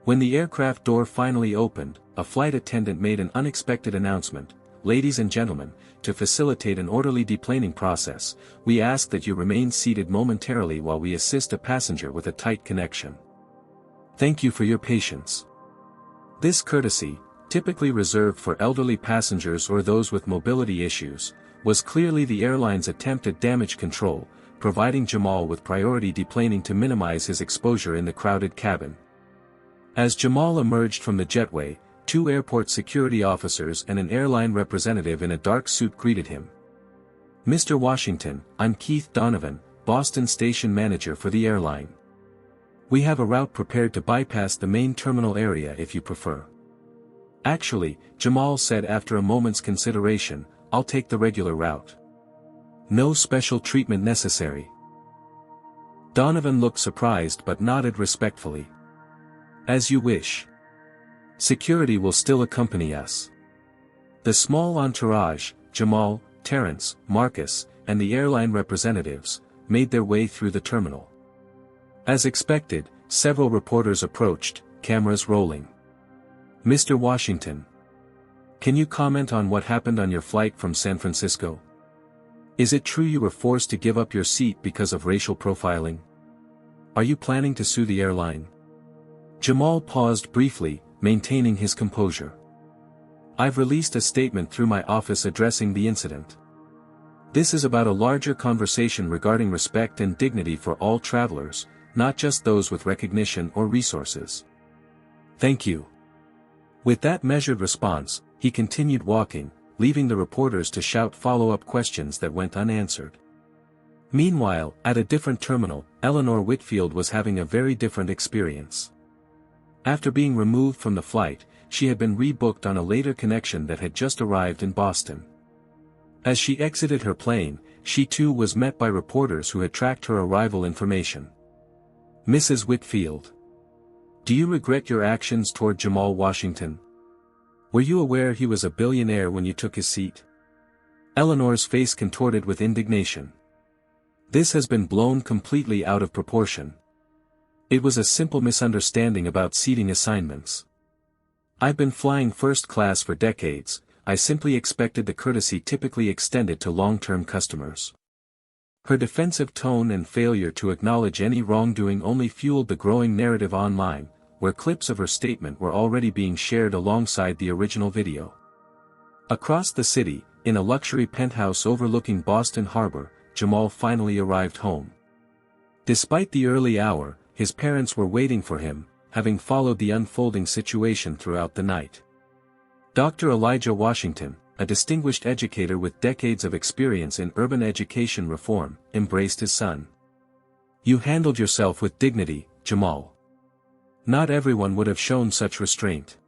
When the aircraft door finally opened, a flight attendant made an unexpected announcement. "Ladies and gentlemen, to facilitate an orderly deplaning process, we ask that you remain seated momentarily while we assist a passenger with a tight connection. Thank you for your patience." This courtesy, typically reserved for elderly passengers or those with mobility issues, was clearly the airline's attempt at damage control, providing Jamal with priority deplaning to minimize his exposure in the crowded cabin. As Jamal emerged from the jetway, 2 airport security officers and an airline representative in a dark suit greeted him. "Mr. Washington, I'm Keith Donovan, Boston station manager for the airline. We have a route prepared to bypass the main terminal area if you prefer." "Actually," Jamal said after a moment's consideration, "I'll take the regular route. No special treatment necessary." Donovan looked surprised but nodded respectfully. "As you wish. Security will still accompany us." The small entourage, Jamal, Terrence, Marcus, and the airline representatives, made their way through the terminal. As expected, several reporters approached, cameras rolling. "Mr. Washington, can you comment on what happened on your flight from San Francisco? Is it true you were forced to give up your seat because of racial profiling? Are you planning to sue the airline?" Jamal paused briefly, maintaining his composure. "I've released a statement through my office addressing the incident. This is about a larger conversation regarding respect and dignity for all travelers, not just those with recognition or resources. Thank you." With that measured response, he continued walking, leaving the reporters to shout follow-up questions that went unanswered. Meanwhile, at a different terminal, Eleanor Whitfield was having a very different experience. After being removed from the flight, she had been rebooked on a later connection that had just arrived in Boston. As she exited her plane, she too was met by reporters who had tracked her arrival information. "Mrs. Whitfield, do you regret your actions toward Jamal Washington? Were you aware he was a billionaire when you took his seat?" Eleanor's face contorted with indignation. "This has been blown completely out of proportion. It was a simple misunderstanding about seating assignments. I've been flying first class for decades, I simply expected the courtesy typically extended to long-term customers." Her defensive tone and failure to acknowledge any wrongdoing only fueled the growing narrative online, where clips of her statement were already being shared alongside the original video. Across the city, in a luxury penthouse overlooking Boston Harbor, Jamal finally arrived home. Despite the early hour, his parents were waiting for him, having followed the unfolding situation throughout the night. Dr. Elijah Washington, a distinguished educator with decades of experience in urban education reform, embraced his son. "You handled yourself with dignity, Jamal. Not everyone would have shown such restraint."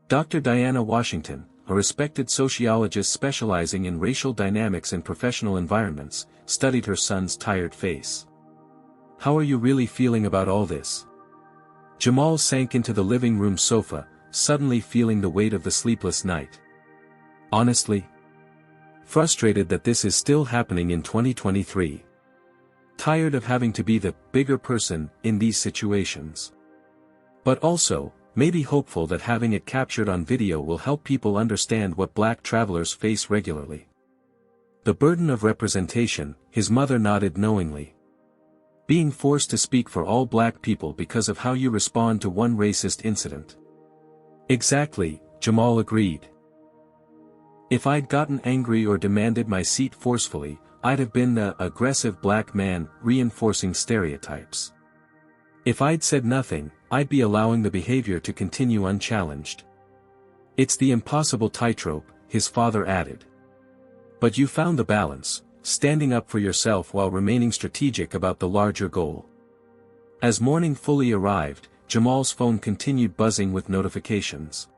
Dr. Diana Washington, a respected sociologist specializing in racial dynamics in professional environments, studied her son's tired face. "How are you really feeling about all this?" Jamal sank into the living room sofa, suddenly feeling the weight of the sleepless night. "Honestly, frustrated that this is still happening in 2023. Tired of having to be the bigger person in these situations. But also, maybe hopeful that having it captured on video will help people understand what black travelers face regularly. The burden of representation," his mother nodded knowingly. "Being forced to speak for all black people because of how you respond to one racist incident." "Exactly," Jamal agreed. "If I'd gotten angry or demanded my seat forcefully, I'd have been the aggressive black man reinforcing stereotypes. If I'd said nothing, I'd be allowing the behavior to continue unchallenged. It's the impossible tightrope," his father added. "But you found the balance, standing up for yourself while remaining strategic about the larger goal." As morning fully arrived, Jamal's phone continued buzzing with notifications.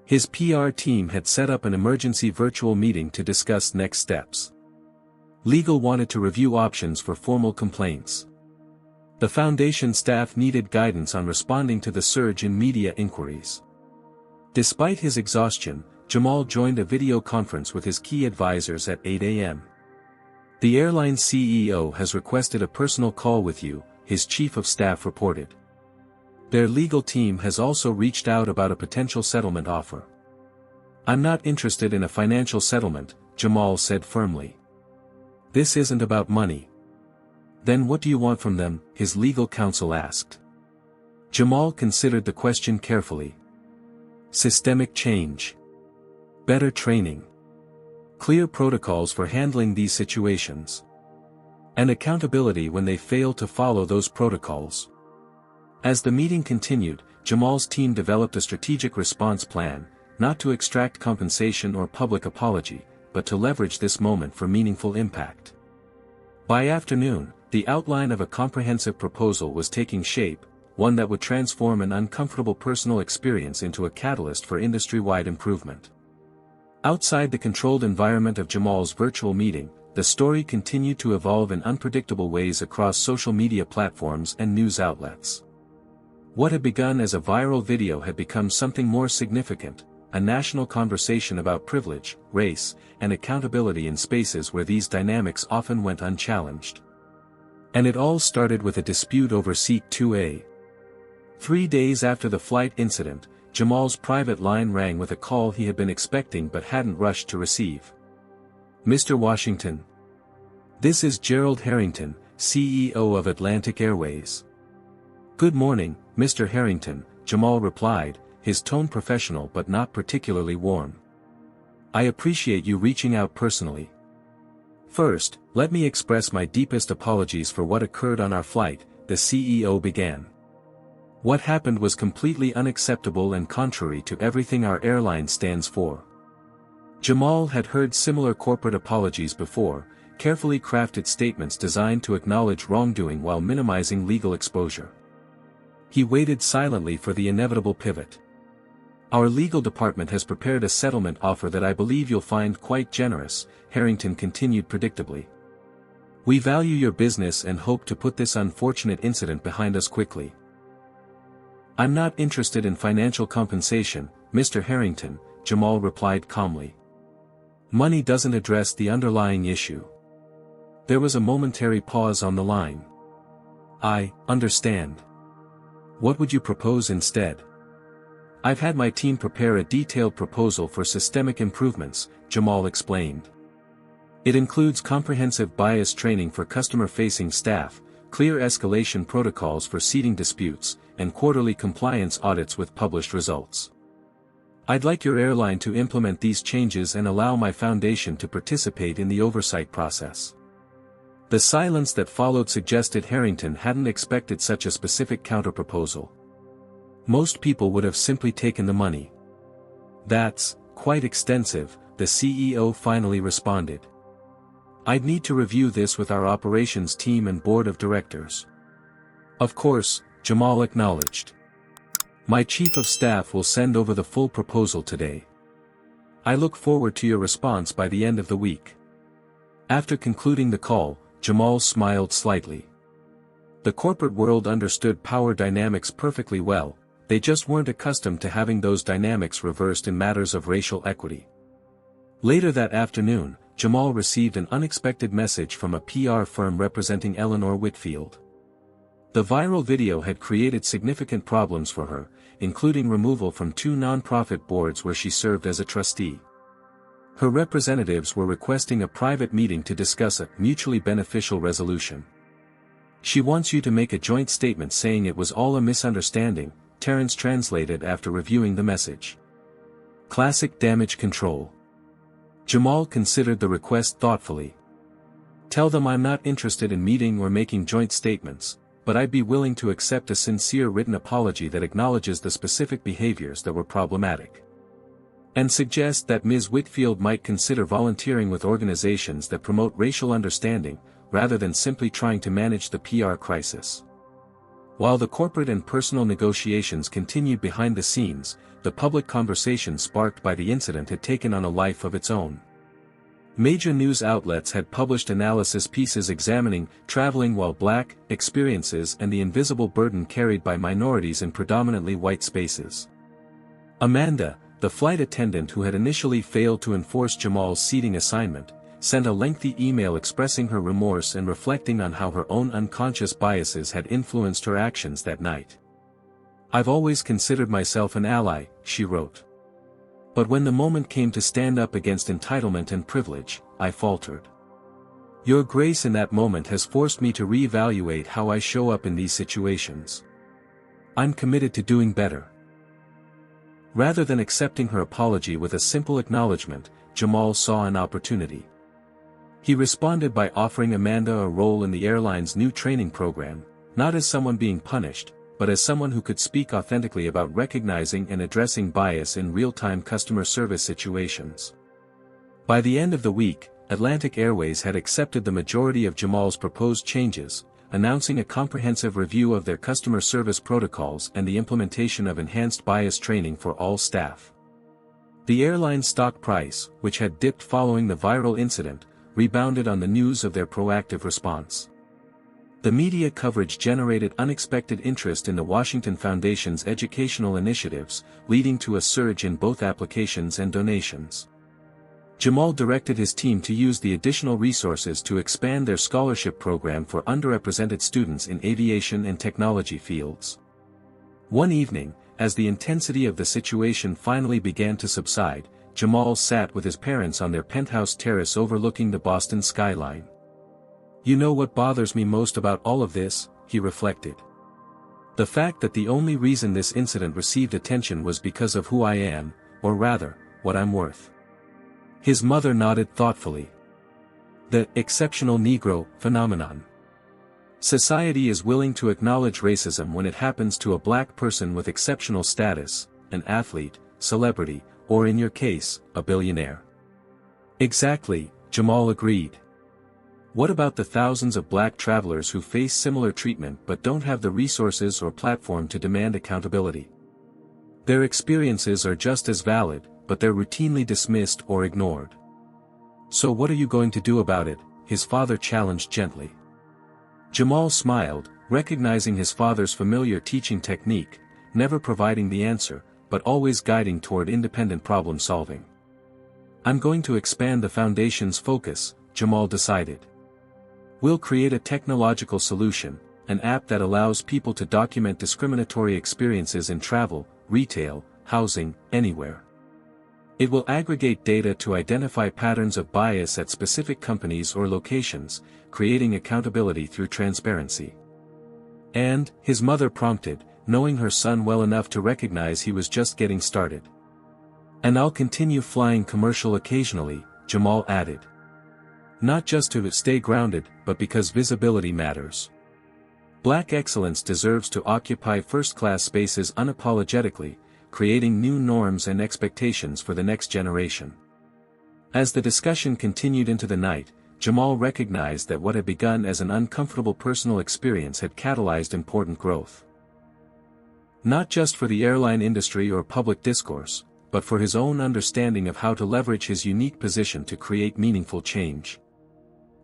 His PR team had set up an emergency virtual meeting to discuss next steps. Legal wanted to review options for formal complaints. The foundation staff needed guidance on responding to the surge in media inquiries. Despite his exhaustion, Jamal joined a video conference with his key advisors at 8 a.m. "The airline's CEO has requested a personal call with you," his chief of staff reported. "Their legal team has also reached out about a potential settlement offer." "I'm not interested in a financial settlement," Jamal said firmly. "This isn't about money." "Then what do you want from them?" his legal counsel asked. Jamal considered the question carefully. "Systemic change. Better training. Clear protocols for handling these situations. And accountability when they fail to follow those protocols." As the meeting continued, Jamal's team developed a strategic response plan, not to extract compensation or public apology, but to leverage this moment for meaningful impact. By afternoon, the outline of a comprehensive proposal was taking shape, one that would transform an uncomfortable personal experience into a catalyst for industry-wide improvement. Outside the controlled environment of Jamal's virtual meeting, the story continued to evolve in unpredictable ways across social media platforms and news outlets. What had begun as a viral video had become something more significant, a national conversation about privilege, race, and accountability in spaces where these dynamics often went unchallenged. And it all started with a dispute over Seat 2A. 3 days after the flight incident, Jamal's private line rang with a call he had been expecting but hadn't rushed to receive. "Mr. Washington. This is Gerald Harrington, CEO of Atlantic Airways." "Good morning, Mr. Harrington," Jamal replied, his tone professional but not particularly warm. "I appreciate you reaching out personally. First, let me express my deepest apologies for what occurred on our flight," the CEO began. "What happened was completely unacceptable and contrary to everything our airline stands for." Jamal had heard similar corporate apologies before, carefully crafted statements designed to acknowledge wrongdoing while minimizing legal exposure. He waited silently for the inevitable pivot. "Our legal department has prepared a settlement offer that I believe you'll find quite generous," Harrington continued predictably. "We value your business and hope to put this unfortunate incident behind us quickly." "I'm not interested in financial compensation, Mr. Harrington," Jamal replied calmly. "Money doesn't address the underlying issue." There was a momentary pause on the line. "I understand. What would you propose instead?" "I've had my team prepare a detailed proposal for systemic improvements," Jamal explained. It includes comprehensive bias training for customer-facing staff, clear escalation protocols for seating disputes, and quarterly compliance audits with published results. I'd like your airline to implement these changes and allow my foundation to participate in the oversight process." The silence that followed suggested Harrington hadn't expected such a specific counterproposal. Most people would have simply taken the money. "That's quite extensive," the CEO finally responded. "I'd need to review this with our operations team and board of directors." "Of course," Jamal acknowledged. "My chief of staff will send over the full proposal today. I look forward to your response by the end of the week." After concluding the call, Jamal smiled slightly. The corporate world understood power dynamics perfectly well, they just weren't accustomed to having those dynamics reversed in matters of racial equity. Later that afternoon, Jamal received an unexpected message from a PR firm representing Eleanor Whitfield. The viral video had created significant problems for her, including removal from 2 nonprofit boards where she served as a trustee. Her representatives were requesting a private meeting to discuss a mutually beneficial resolution. "She wants you to make a joint statement saying it was all a misunderstanding," Terrence translated after reviewing the message. Classic damage control. Jamal considered the request thoughtfully. "Tell them I'm not interested in meeting or making joint statements, but I'd be willing to accept a sincere written apology that acknowledges the specific behaviors that were problematic. And suggest that Ms. Whitfield might consider volunteering with organizations that promote racial understanding, rather than simply trying to manage the PR crisis." While the corporate and personal negotiations continued behind the scenes, the public conversation sparked by the incident had taken on a life of its own. Major news outlets had published analysis pieces examining traveling while black experiences and the invisible burden carried by minorities in predominantly white spaces. Amanda, the flight attendant who had initially failed to enforce Jamal's seating assignment, sent a lengthy email expressing her remorse and reflecting on how her own unconscious biases had influenced her actions that night. "I've always considered myself an ally," she wrote. "But when the moment came to stand up against entitlement and privilege, I faltered. Your grace in that moment has forced me to reevaluate how I show up in these situations. I'm committed to doing better." Rather than accepting her apology with a simple acknowledgement, Jamal saw an opportunity. He responded by offering Amanda a role in the airline's new training program, not as someone being punished, but as someone who could speak authentically about recognizing and addressing bias in real-time customer service situations. By the end of the week, Atlantic Airways had accepted the majority of Jamal's proposed changes, announcing a comprehensive review of their customer service protocols and the implementation of enhanced bias training for all staff. The airline's stock price, which had dipped following the viral incident, rebounded on the news of their proactive response. The media coverage generated unexpected interest in the Washington Foundation's educational initiatives, leading to a surge in both applications and donations. Jamal directed his team to use the additional resources to expand their scholarship program for underrepresented students in aviation and technology fields. One evening, as the intensity of the situation finally began to subside, Jamal sat with his parents on their penthouse terrace overlooking the Boston skyline. "You know what bothers me most about all of this," he reflected. "The fact that the only reason this incident received attention was because of who I am, or rather, what I'm worth." His mother nodded thoughtfully. "The exceptional Negro phenomenon. Society is willing to acknowledge racism when it happens to a black person with exceptional status, an athlete, celebrity, or in your case, a billionaire." "Exactly," Jamal agreed. "What about the thousands of black travelers who face similar treatment but don't have the resources or platform to demand accountability? Their experiences are just as valid, but they're routinely dismissed or ignored. So what are you going to do about it?" his father challenged gently. Jamal smiled, recognizing his father's familiar teaching technique, never providing the answer, but always guiding toward independent problem solving. "I'm going to expand the foundation's focus," Jamal decided. "We'll create a technological solution, an app that allows people to document discriminatory experiences in travel, retail, housing, anywhere. It will aggregate data to identify patterns of bias at specific companies or locations, creating accountability through transparency. And, his mother prompted, knowing her son well enough to recognize he was just getting started. And I'll continue flying commercial occasionally, Jamal added. Not just to stay grounded, but because visibility matters. Black excellence deserves to occupy first-class spaces unapologetically, creating new norms and expectations for the next generation. As the discussion continued into the night, Jamal recognized that what had begun as an uncomfortable personal experience had catalyzed important growth. Not just for the airline industry or public discourse, but for his own understanding of how to leverage his unique position to create meaningful change.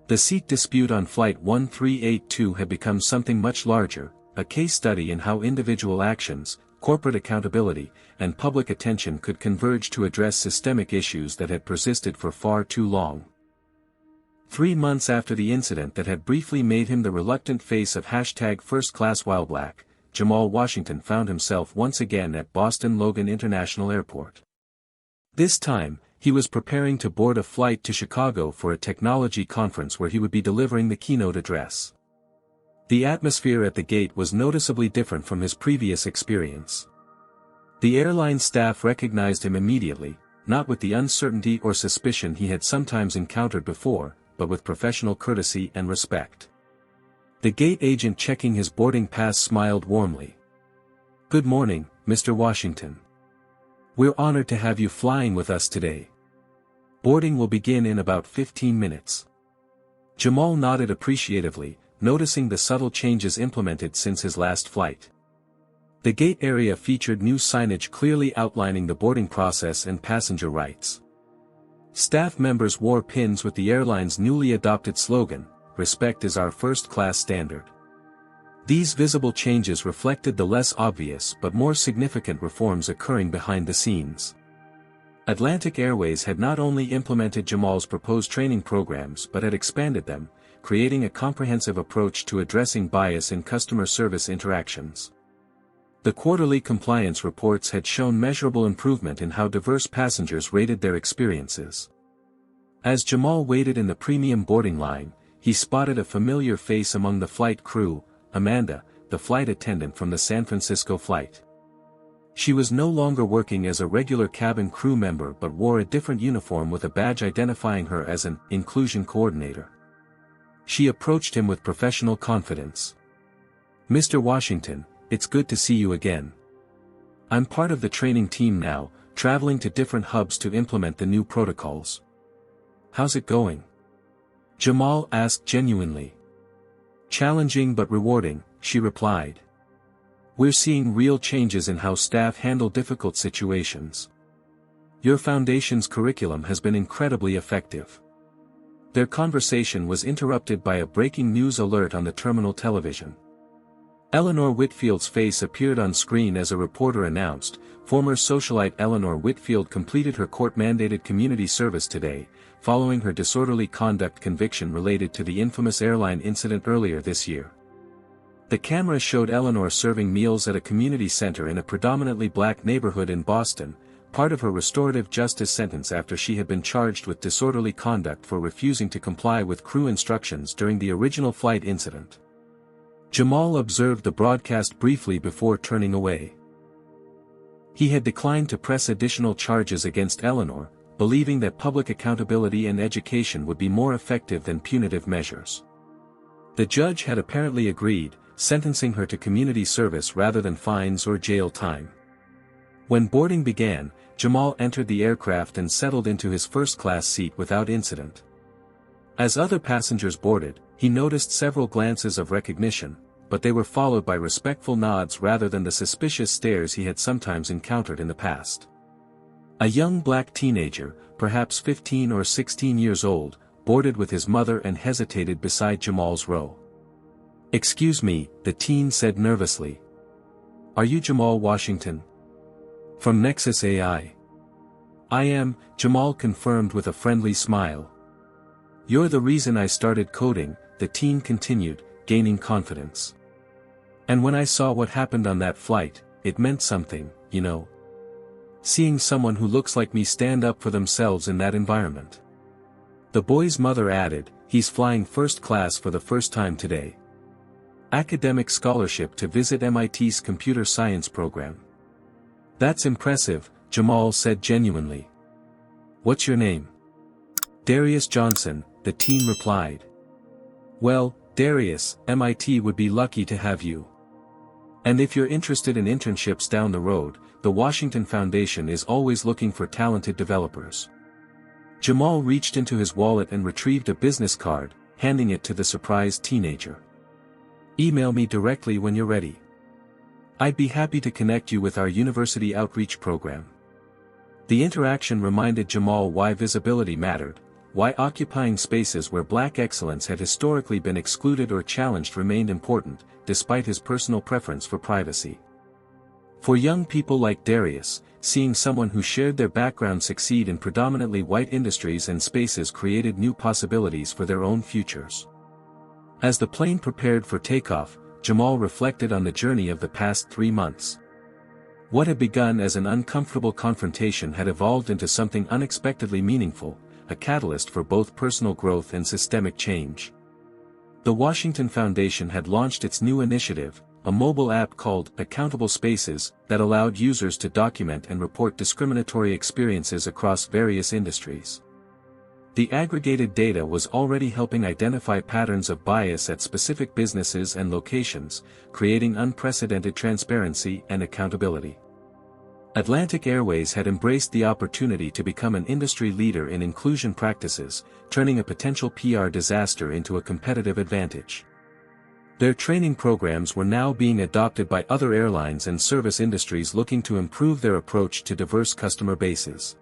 The seat dispute on Flight 1382 had become something much larger, a case study in how individual actions, corporate accountability, and public attention could converge to address systemic issues that had persisted for far too long. 3 months after the incident that had briefly made him the reluctant face of #FirstClassWhileBlack, Jamal Washington found himself once again at Boston Logan International Airport. This time, he was preparing to board a flight to Chicago for a technology conference where he would be delivering the keynote address. The atmosphere at the gate was noticeably different from his previous experience. The airline staff recognized him immediately, not with the uncertainty or suspicion he had sometimes encountered before, but with professional courtesy and respect. The gate agent checking his boarding pass smiled warmly. "Good morning, Mr. Washington. We're honored to have you flying with us today. Boarding will begin in about 15 minutes. Jamal nodded appreciatively, noticing the subtle changes implemented since his last flight. The gate area featured new signage clearly outlining the boarding process and passenger rights. Staff members wore pins with the airline's newly adopted slogan, "Respect is our first-class standard." These visible changes reflected the less obvious but more significant reforms occurring behind the scenes. Atlantic Airways had not only implemented Jamal's proposed training programs but had expanded them, creating a comprehensive approach to addressing bias in customer service interactions. The quarterly compliance reports had shown measurable improvement in how diverse passengers rated their experiences. As Jamal waited in the premium boarding line, he spotted a familiar face among the flight crew, Amanda, the flight attendant from the San Francisco flight. She was no longer working as a regular cabin crew member but wore a different uniform with a badge identifying her as an inclusion coordinator. She approached him with professional confidence. "Mr. Washington, it's good to see you again. I'm part of the training team now, traveling to different hubs to implement the new protocols. How's it going?" Jamal asked genuinely. "Challenging but rewarding," she replied. "We're seeing real changes in how staff handle difficult situations. Your foundation's curriculum has been incredibly effective." Their conversation was interrupted by a breaking news alert on the terminal television. Eleanor Whitfield's face appeared on screen as a reporter announced, "Former socialite Eleanor Whitfield completed her court-mandated community service today, following her disorderly conduct conviction related to the infamous airline incident earlier this year." The camera showed Eleanor serving meals at a community center in a predominantly black neighborhood in Boston, part of her restorative justice sentence after she had been charged with disorderly conduct for refusing to comply with crew instructions during the original flight incident. Jamal observed the broadcast briefly before turning away. He had declined to press additional charges against Eleanor, believing that public accountability and education would be more effective than punitive measures. The judge had apparently agreed, sentencing her to community service rather than fines or jail time. When boarding began, Jamal entered the aircraft and settled into his first-class seat without incident. As other passengers boarded, he noticed several glances of recognition, but they were followed by respectful nods rather than the suspicious stares he had sometimes encountered in the past. A young black teenager, perhaps 15 or 16 years old, boarded with his mother and hesitated beside Jamal's row. "Excuse me," the teen said nervously. "Are you Jamal Washington? From Nexus AI?" "I am," Jamal confirmed with a friendly smile. "You're the reason I started coding," the teen continued, gaining confidence. "And when I saw what happened on that flight, it meant something, you know. seeing someone who looks like me stand up for themselves in that environment. The boy's mother added, he's flying first class for the first time today. Academic scholarship to visit MIT's computer science program. That's impressive, Jamal said genuinely. What's your name? Darius Johnson, the teen replied. Well, Darius, MIT would be lucky to have you. And if you're interested in internships down the road, the Washington Foundation is always looking for talented developers. Jamal reached into his wallet and retrieved a business card, handing it to the surprised teenager. Email me directly when you're ready. I'd be happy to connect you with our university outreach program. The interaction reminded Jamal why visibility mattered, why occupying spaces where Black excellence had historically been excluded or challenged remained important, despite his personal preference for privacy. For young people like Darius, seeing someone who shared their background succeed in predominantly white industries and spaces created new possibilities for their own futures. As the plane prepared for takeoff, Jamal reflected on the journey of the past 3 months. What had begun as an uncomfortable confrontation had evolved into something unexpectedly meaningful, a catalyst for both personal growth and systemic change. The Washington Foundation had launched its new initiative, a mobile app called Accountable Spaces, that allowed users to document and report discriminatory experiences across various industries. The aggregated data was already helping identify patterns of bias at specific businesses and locations, creating unprecedented transparency and accountability. Atlantic Airways had embraced the opportunity to become an industry leader in inclusion practices, turning a potential PR disaster into a competitive advantage. Their training programs were now being adopted by other airlines and service industries looking to improve their approach to diverse customer bases.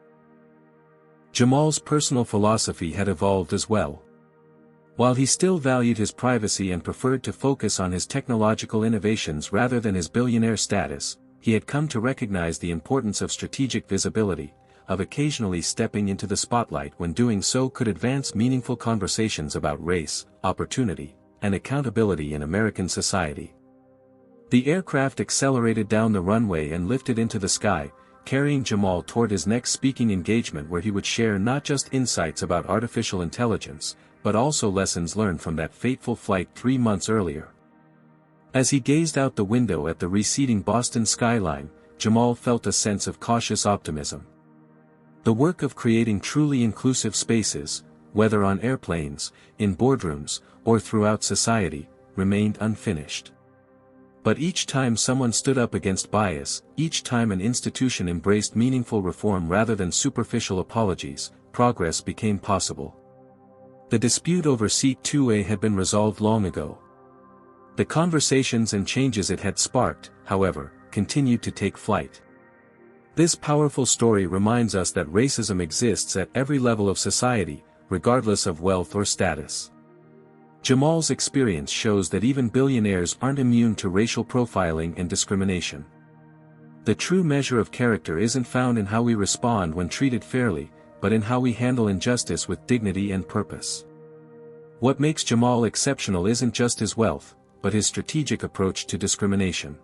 Jamal's personal philosophy had evolved as well. While he still valued his privacy and preferred to focus on his technological innovations rather than his billionaire status, he had come to recognize the importance of strategic visibility, of occasionally stepping into the spotlight when doing so could advance meaningful conversations about race, opportunity, and accountability in American society. The aircraft accelerated down the runway and lifted into the sky, carrying Jamal toward his next speaking engagement where he would share not just insights about artificial intelligence, but also lessons learned from that fateful flight 3 months earlier. As he gazed out the window at the receding Boston skyline, Jamal felt a sense of cautious optimism. The work of creating truly inclusive spaces, whether on airplanes, in boardrooms, or throughout society, remained unfinished. But each time someone stood up against bias, each time an institution embraced meaningful reform rather than superficial apologies, progress became possible. The dispute over Seat 2A had been resolved long ago. The conversations and changes it had sparked, however, continued to take flight. This powerful story reminds us that racism exists at every level of society, regardless of wealth or status. Jamal's experience shows that even billionaires aren't immune to racial profiling and discrimination. The true measure of character isn't found in how we respond when treated fairly, but in how we handle injustice with dignity and purpose. What makes Jamal exceptional isn't just his wealth, but his strategic approach to discrimination.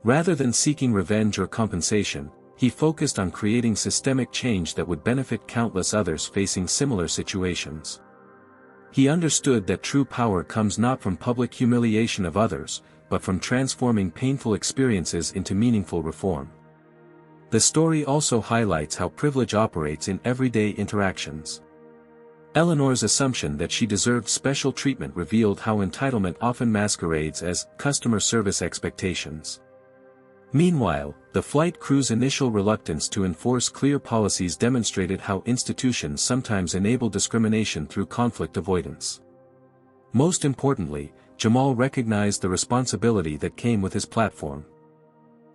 Rather than seeking revenge or compensation, he focused on creating systemic change that would benefit countless others facing similar situations. He understood that true power comes not from public humiliation of others, but from transforming painful experiences into meaningful reform. The story also highlights how privilege operates in everyday interactions. Eleanor's assumption that she deserved special treatment revealed how entitlement often masquerades as customer service expectations. Meanwhile, the flight crew's initial reluctance to enforce clear policies demonstrated how institutions sometimes enable discrimination through conflict avoidance. Most importantly, Jamal recognized the responsibility that came with his platform.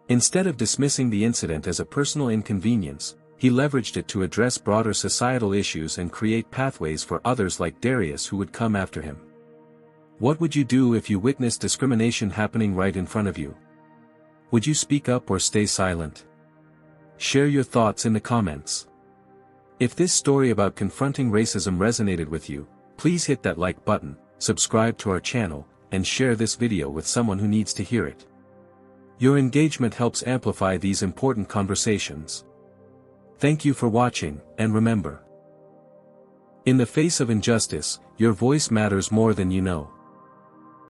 Instead of dismissing the incident as a personal inconvenience, he leveraged it to address broader societal issues and create pathways for others like Darius who would come after him. What would you do if you witnessed discrimination happening right in front of you? Would you speak up or stay silent? Share your thoughts in the comments. If this story about confronting racism resonated with you, please hit that like button, subscribe to our channel, and share this video with someone who needs to hear it. Your engagement helps amplify these important conversations. Thank you for watching, and remember, in the face of injustice, your voice matters more than you know.